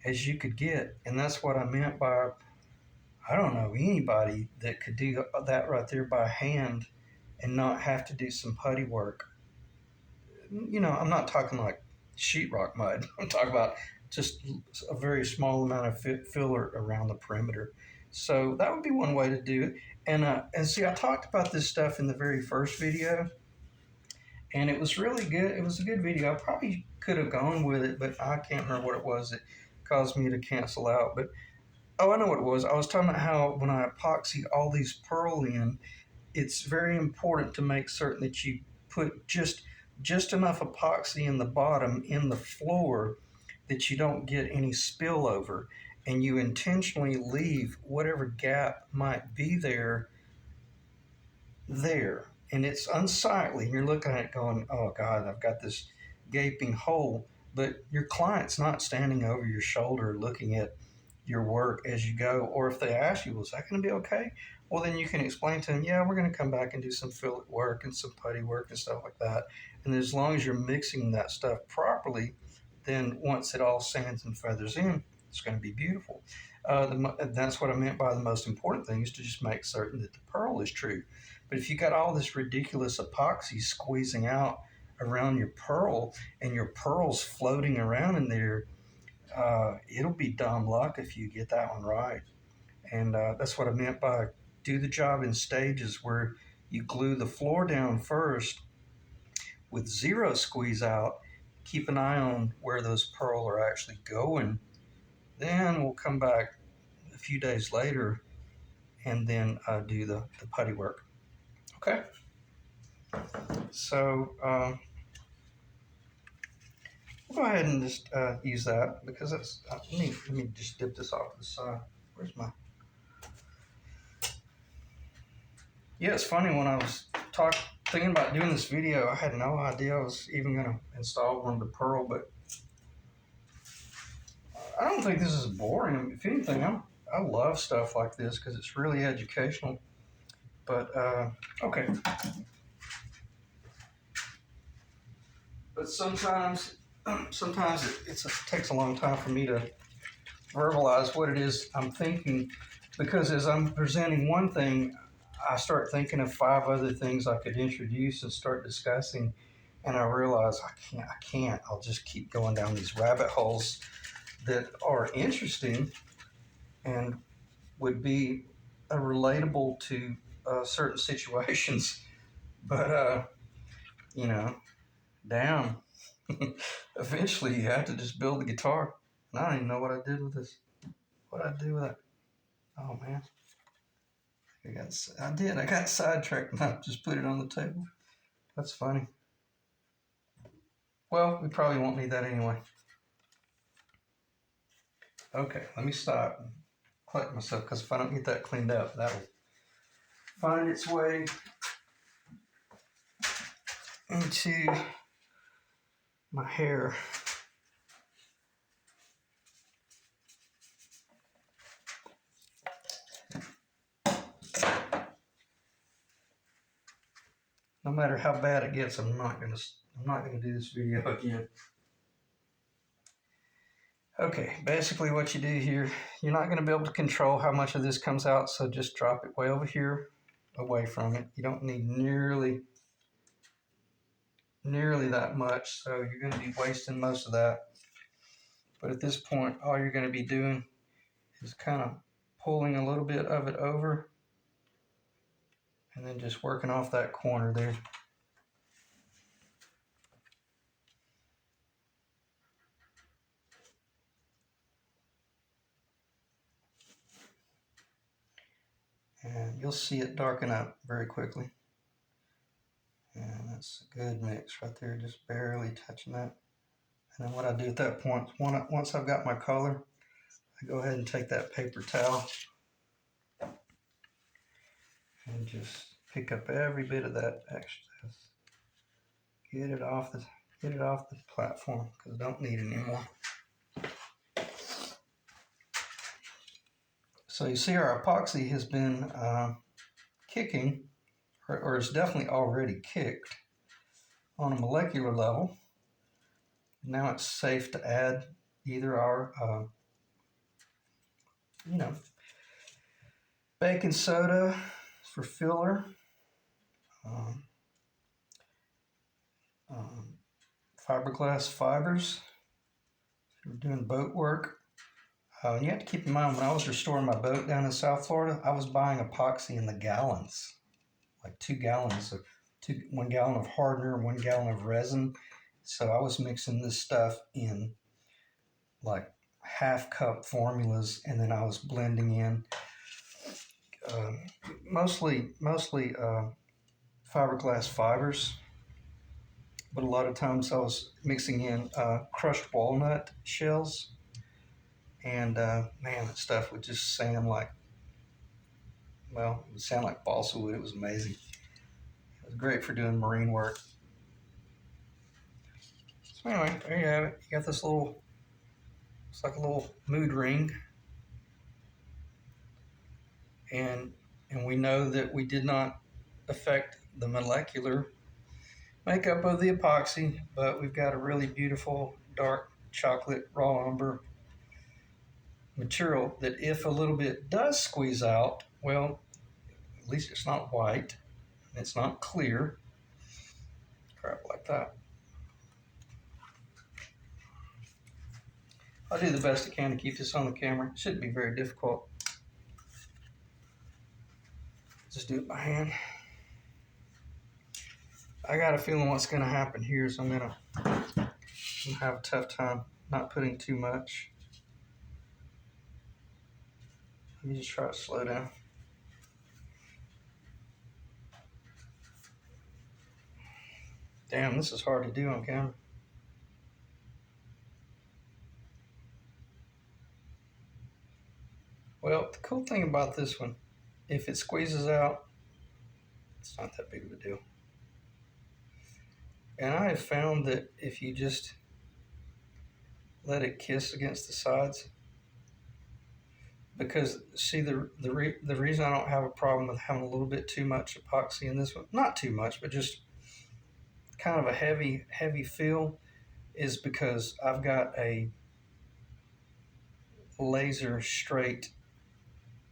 as you could get. And that's what I meant by, I don't know anybody that could do that right there by hand and not have to do some putty work. You know, I'm not talking like sheetrock mud. I'm talking about just a very small amount of filler around the perimeter. So that would be one way to do it. And see, I talked about this stuff in the very first video, and it was really good. It was a good video. I probably could have gone with it, but I can't remember what it was that caused me to cancel out. But oh, I know what it was. I was talking about how when I epoxy all these pearl in, it's very important to make certain that you put just enough epoxy in the bottom, in the floor, that you don't get any spillover, and you intentionally leave whatever gap might be there. And it's unsightly. You're looking at it going, oh God, I've got this gaping hole. But your client's not standing over your shoulder looking at your work as you go. Or if they ask you, well, is that going to be okay? well, then you can explain to them, yeah, we're going to come back and do some fillet work and some putty work and stuff like that. And as long as you're mixing that stuff properly, then once it all sands and feathers in, it's going to be beautiful. That's what I meant by the most important thing is to just make certain that the pearl is true. But if you got all this ridiculous epoxy squeezing out around your pearl and your pearl's floating around in there, it'll be dumb luck if you get that one right. And that's what I meant by do the job in stages where you glue the floor down first with zero squeeze out. Keep an eye on where those pearl are actually going. Then we'll come back a few days later and then do the putty work. Okay? So we'll go ahead and just use that because that's, let me just dip this off to the side. Where's my... Yeah, it's funny, when I was thinking about doing this video, I had no idea I was even going to install one of the pearl, but I don't think this is boring. If anything, I love stuff like this because it's really educational. But, okay. But sometimes it takes a long time for me to verbalize what it is I'm thinking, because as I'm presenting one thing, I start thinking of 5 other things I could introduce and start discussing, and I realize I can't. I'll just keep going down these rabbit holes that are interesting and would be relatable to certain situations. But, you know, damn. Eventually, you have to just build the guitar. And I don't even know what I did with this. What did I do with it? Oh, man. I got sidetracked and I just put it on the table. That's funny. Well, we probably won't need that anyway. Okay, let me stop and collect myself, because if I don't get that cleaned up, that'll find its way into my hair. No matter how bad it gets, I'm not gonna do this video again. Okay, basically what you do here, you're not gonna be able to control how much of this comes out, so just drop it way over here, away from it. You don't need nearly that much, so you're gonna be wasting most of that. But at this point, all you're gonna be doing is kind of pulling a little bit of it over and then just working off that corner there. And you'll see it darken up very quickly. And that's a good mix right there, just barely touching that. And then what I do at that point, once I've got my color, I go ahead and take that paper towel and just pick up every bit of that excess. Get it off the platform, because I don't need it anymore. So you see our epoxy has been kicking, or it's definitely already kicked on a molecular level. Now it's safe to add either our, baking soda for filler, fiberglass fibers. We're doing boat work. You have to keep in mind, when I was restoring my boat down in South Florida, I was buying epoxy in the gallons, like 2 gallons of 1 gallon of hardener, 1 gallon of resin. So I was mixing this stuff in like half-cup formulas, and then I was blending in mostly fiberglass fibers, but a lot of times I was mixing in crushed walnut shells, and man, that stuff would just sound like, well, it would sound like balsa wood. It was amazing. It was great for doing marine work. So anyway, there you have it. You got this little, it's like a little mood ring, and And we know that we did not affect the molecular makeup of the epoxy, but we've got a really beautiful dark chocolate raw umber material that if a little bit does squeeze out, well, at least it's not white, it's not clear, crap like that. I'll do the best I can to keep this on the camera. It shouldn't be very difficult. Just do it by hand. I got a feeling what's going to happen here is I'm going to have a tough time not putting too much. Let me just try to slow down. Damn, this is hard to do on camera. Well, the cool thing about this one, if it squeezes out, it's not that big of a deal. And I have found that if you just let it kiss against the sides, because see the reason I don't have a problem with having a little bit too much epoxy in this one, not too much, but just kind of a heavy feel, is because I've got a laser straight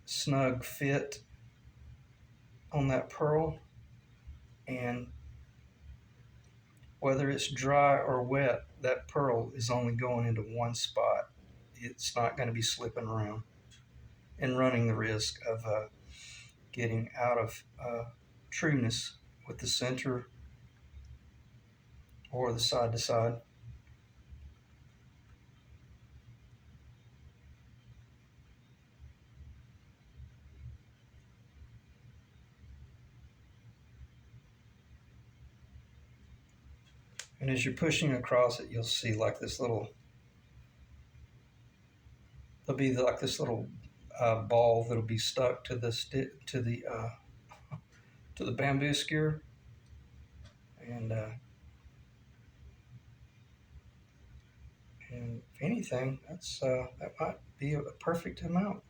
snug fit on that pearl, and whether it's dry or wet, that pearl is only going into one spot. It's not going to be slipping around and running the risk of getting out of trueness with the center or the side to side. And as you're pushing across it, you'll see like this little, there'll be like this little ball that'll be stuck to the to the bamboo skewer, and if anything, that might be a perfect amount.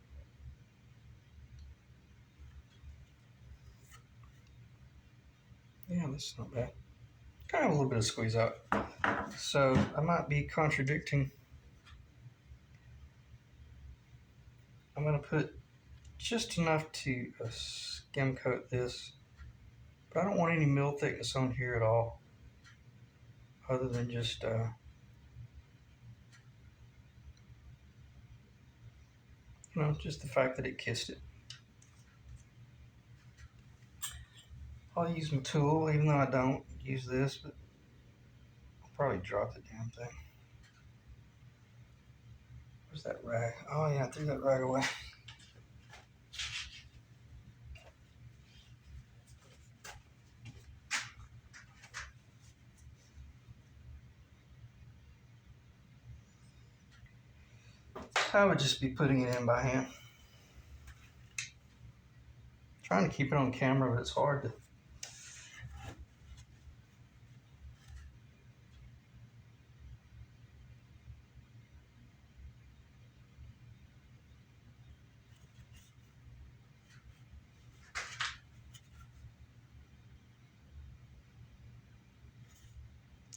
Yeah, that's not bad. Kind of a little bit of squeeze out. So I might be contradicting. I'm going to put just enough to skim coat this, but I don't want any mill thickness on here at all, other than just just the fact that it kissed it. I'll use my tool, even though I don't use this, but I'll probably drop the damn thing. Where's that rag? Oh yeah, I threw that rag away. I would just be putting it in by hand. Trying to keep it on camera, but it's hard to.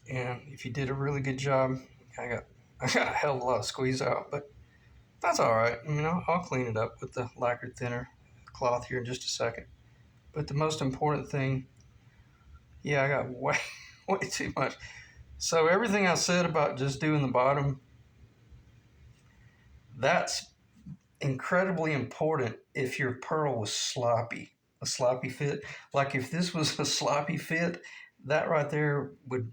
And if you did a really good job, I got a hell of a lot of squeeze out, but that's all right. I'll clean it up with the lacquer thinner cloth here in just a second. But the most important thing, yeah, I got way too much. So everything I said about just doing the bottom, that's incredibly important if your pearl was sloppy, a sloppy fit. Like if this was a sloppy fit, that right there would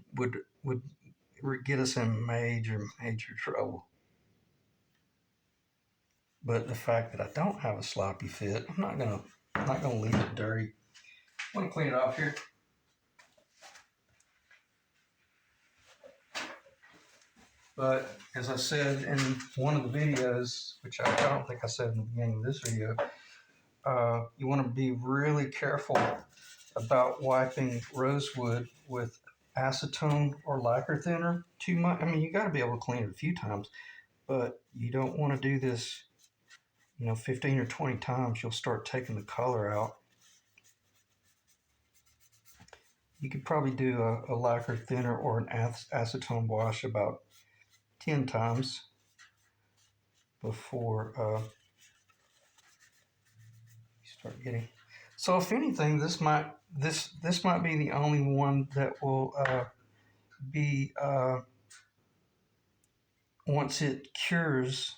get us in major trouble. But the fact that I don't have a sloppy fit, I'm not gonna leave it dirty. I'm gonna clean it off here. But as I said in one of the videos, which I don't think I said in the beginning of this video, you want to be really careful about wiping rosewood with acetone or lacquer thinner too much. I mean, you got to be able to clean it a few times, but you don't want to do this 15 or 20 times, you'll start taking the color out. You could probably do a lacquer thinner or an acetone wash about 10 times before you start getting. So if anything, this might be the only one that will be once it cures,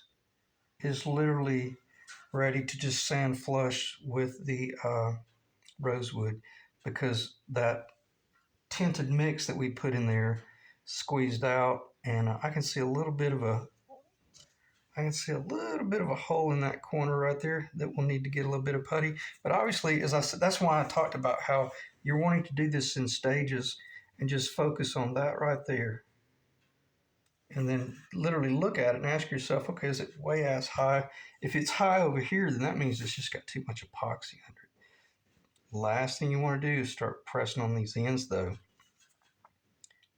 is literally ready to just sand flush with the rosewood, because that tinted mix that we put in there squeezed out, and I can see a little bit of a hole in that corner right there that will need to get a little bit of putty. But obviously, as I said, that's why I talked about how you're wanting to do this in stages and just focus on that right there. And then literally look at it and ask yourself, okay, is it way as high? If it's high over here, then that means it's just got too much epoxy under it. Last thing you want to do is start pressing on these ends, though. You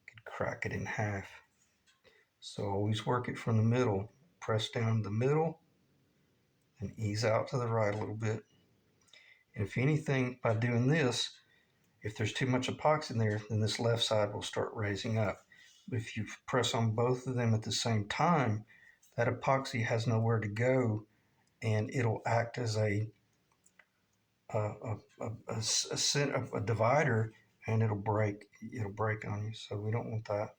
could crack it in half. So always work it from the middle. Press down the middle and ease out to the right a little bit. And if anything, by doing this, if there's too much epoxy in there, then this left side will start raising up. But if you press on both of them at the same time, that epoxy has nowhere to go, and it'll act as a divider, and it'll break on you. So we don't want that.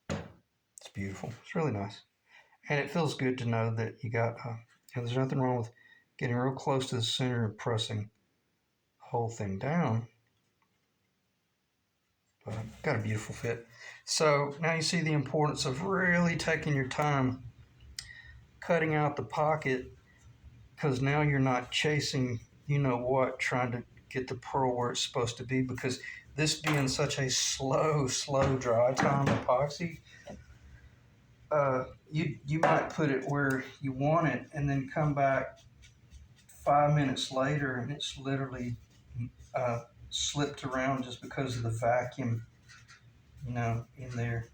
It's beautiful. It's really nice, and it feels good to know that you got. There's nothing wrong with getting real close to the center and pressing the whole thing down. But got a beautiful fit. So now you see the importance of really taking your time cutting out the pocket, because now you're not chasing trying to get the pearl where it's supposed to be, because this being such a slow dry time epoxy, you might put it where you want it and then come back 5 minutes later and it's literally slipped around just because of the vacuum, in there.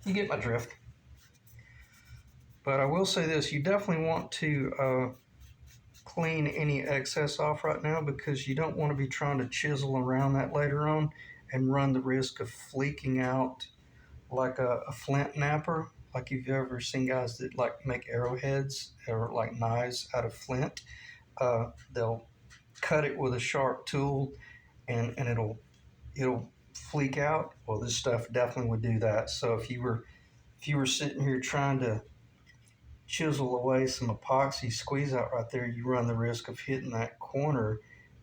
You get my drift. But I will say this, you definitely want to clean any excess off right now, because you don't want to be trying to chisel around that later on and run the risk of fleeking out like a flint napper. Like if you've ever seen guys that like make arrowheads or like knives out of flint, they'll cut it with a sharp tool and it'll fleek out. Well, this stuff definitely would do that. So if you were sitting here trying to chisel away some epoxy squeeze out right there, you run the risk of hitting that corner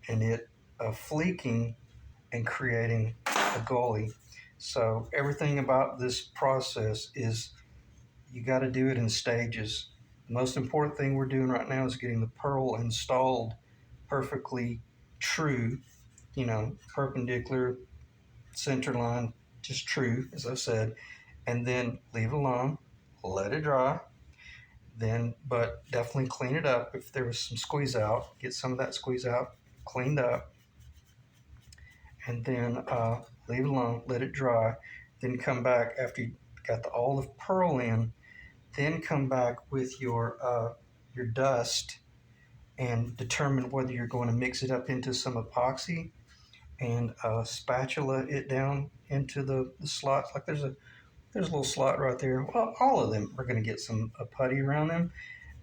and it fleeking and creating a gully. So everything about this process is you got to do it in stages. The most important thing we're doing right now is getting the pearl installed perfectly true, perpendicular, center line, just true, as I said, and then leave it alone, let it dry. Then, but definitely clean it up. If there was some squeeze out, get some of that squeeze out cleaned up, and then leave it alone, let it dry. Then come back after you got the olive pearl in. Then come back with your dust and determine whether you're going to mix it up into some epoxy and spatula it down into the slots. Like there's a little slot right there. Well, all of them are going to get some putty around them,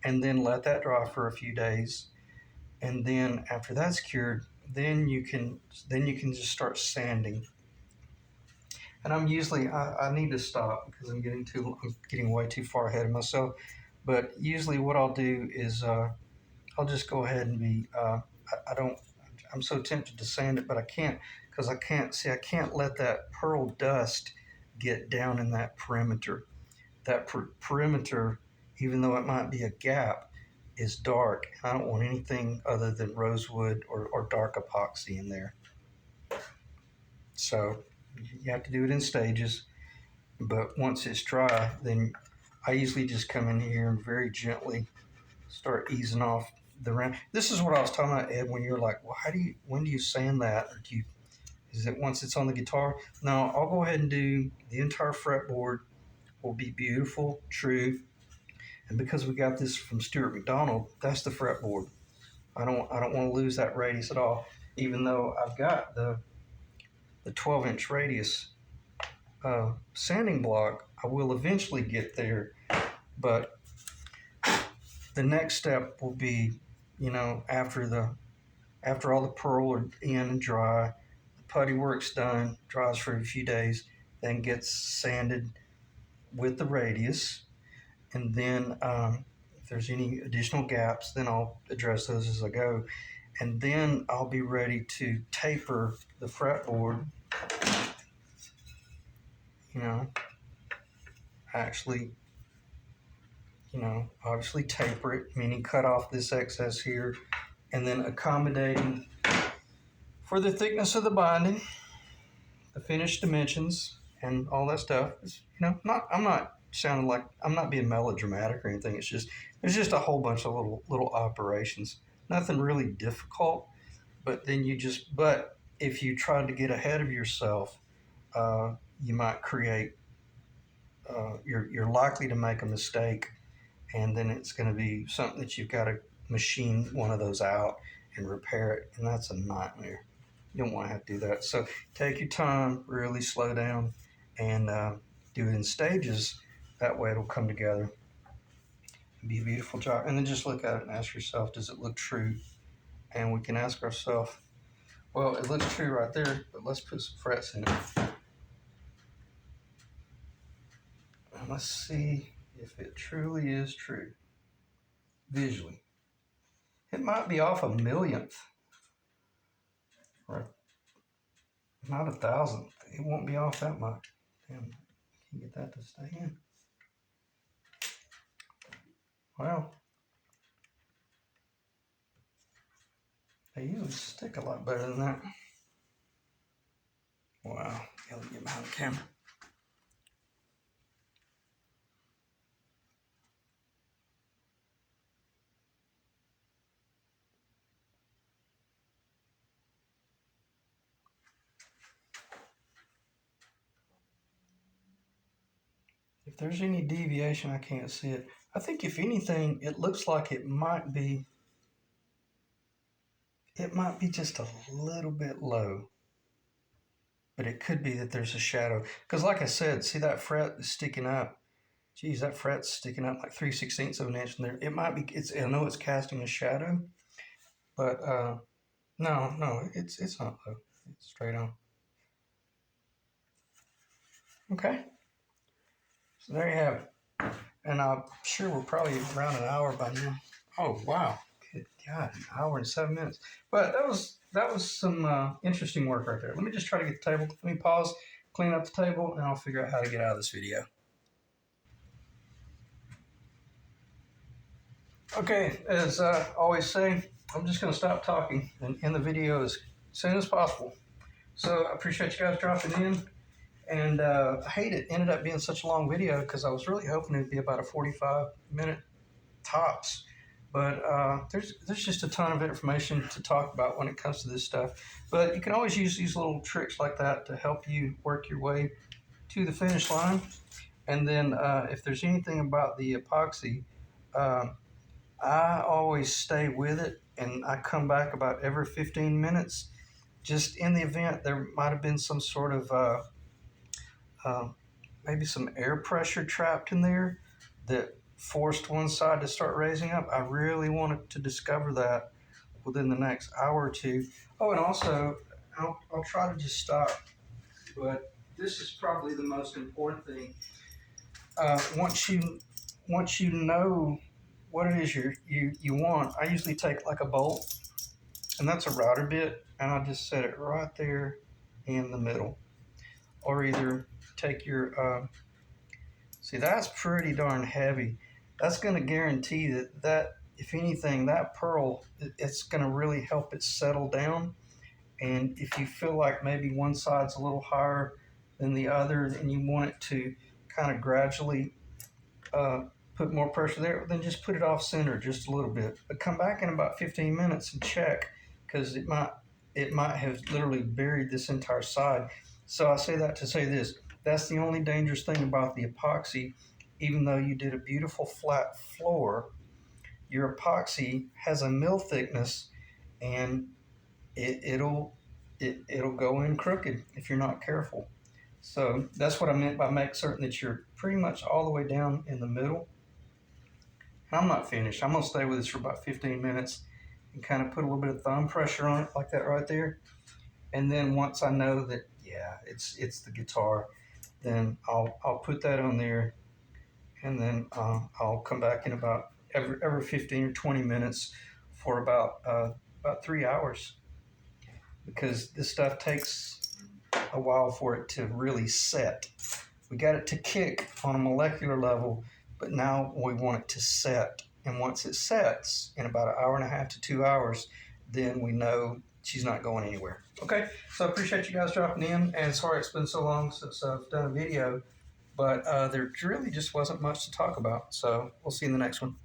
and then let that dry for a few days. And then after that's cured, then you can just start sanding. And I need to stop because I'm getting way too far ahead of myself. But usually what I'll do is I'll just go ahead and I'm so tempted to sand it, but I can't, because I can't let that pearl dust get down in that perimeter. That perimeter, even though it might be a gap, is dark. I don't want anything other than rosewood or dark epoxy in there. So you have to do it in stages. But once it's dry, then I usually just come in here and very gently start easing off the round. This is what I was talking about, Ed, when you're like, well, when do you sand that? Or is it once it's on the guitar? No, I'll go ahead and do the entire fretboard will be beautiful, true, And because we got this from Stuart McDonald, that's the fretboard. I don't want to lose that radius at all, even though I've got the 12-inch radius sanding block. I will eventually get there, but the next step will be, after all the pearl are in and dry, the putty work's done, dries for a few days, then gets sanded with the radius, and then if there's any additional gaps, then I'll address those as I go, and then I'll be ready to taper the fretboard. Actually, obviously taper it, meaning cut off this excess here, and then accommodating for the thickness of the binding, the finished dimensions, and all that stuff. I'm not sounding like I'm not being melodramatic or anything. It's just there's just a whole bunch of little operations. Nothing really difficult, but if you try to get ahead of yourself, you might create. You're likely to make a mistake, and then it's going to be something that you've got to machine one of those out and repair it, and that's a nightmare. You don't want to have to do that. So take your time, really slow down, and do it in stages. That way it'll come together and be a beautiful job. And then just look at it and ask yourself, does it look true? And we can ask ourselves, well, it looks true right there, but let's put some frets in it. And let's see if it truly is true visually. It might be off a millionth, or not 1,000th. It won't be off that much. Damn, can you get that to stay in? Well, they usually stick a lot better than that. Wow, gotta get behind the camera. If there's any deviation, I can't see it. I think if anything, it looks like it might be just a little bit low. But it could be that there's a shadow. Because like I said, see that fret is sticking up. Geez, that fret's sticking up like 3/16 of an inch in there. It might be, I know it's casting a shadow, but no, it's not low. It's straight on. Okay. So there you have it. And I'm sure we're probably around an hour by now. Oh, wow. Good God, an hour and 7 minutes. But that was some interesting work right there. Let me just try to get the table. Let me pause, clean up the table, and I'll figure out how to get out of this video. Okay, as I always say, I'm just going to stop talking and end the video as soon as possible. So I appreciate you guys dropping in. And I hate it ended up being such a long video because I was really hoping it would be about a 45-minute tops. But there's just a ton of information to talk about when it comes to this stuff. But you can always use these little tricks like that to help you work your way to the finish line. And then if there's anything about the epoxy, I always stay with it, and I come back about every 15 minutes, just in the event there might have been some sort of maybe some air pressure trapped in there that forced one side to start raising up. I really wanted to discover that within the next hour or two. Oh, and also, I'll try to just stop, but this is probably the most important thing. Once you know what it is you want, I usually take like a bolt, and that's a router bit, and I just set it right there in the middle. Or either take your, see, that's pretty darn heavy. That's going to guarantee that if anything, that pearl, it's going to really help it settle down. And if you feel like maybe one side's a little higher than the other, and you want it to kind of gradually put more pressure there, then just put it off center just a little bit. But come back in about 15 minutes and check, because it might have literally buried this entire side. So I say that to say this: that's the only dangerous thing about the epoxy, even though you did a beautiful flat floor, your epoxy has a mill thickness, and it'll go in crooked if you're not careful. So that's what I meant by make certain that you're pretty much all the way down in the middle. And I'm not finished. I'm gonna stay with this for about 15 minutes and kind of put a little bit of thumb pressure on it like that right there. And then once I know that, yeah, it's the guitar, then I'll put that on there, and then I'll come back in about every 15 or 20 minutes for about 3 hours, because this stuff takes a while for it to really set. We got it to kick on a molecular level, but now we want it to set. And once it sets in about 1.5 to 2 hours, then we know she's not going anywhere. Okay, so I appreciate you guys dropping in, and sorry it's been so long since I've done a video, but there really just wasn't much to talk about. So we'll see you in the next one.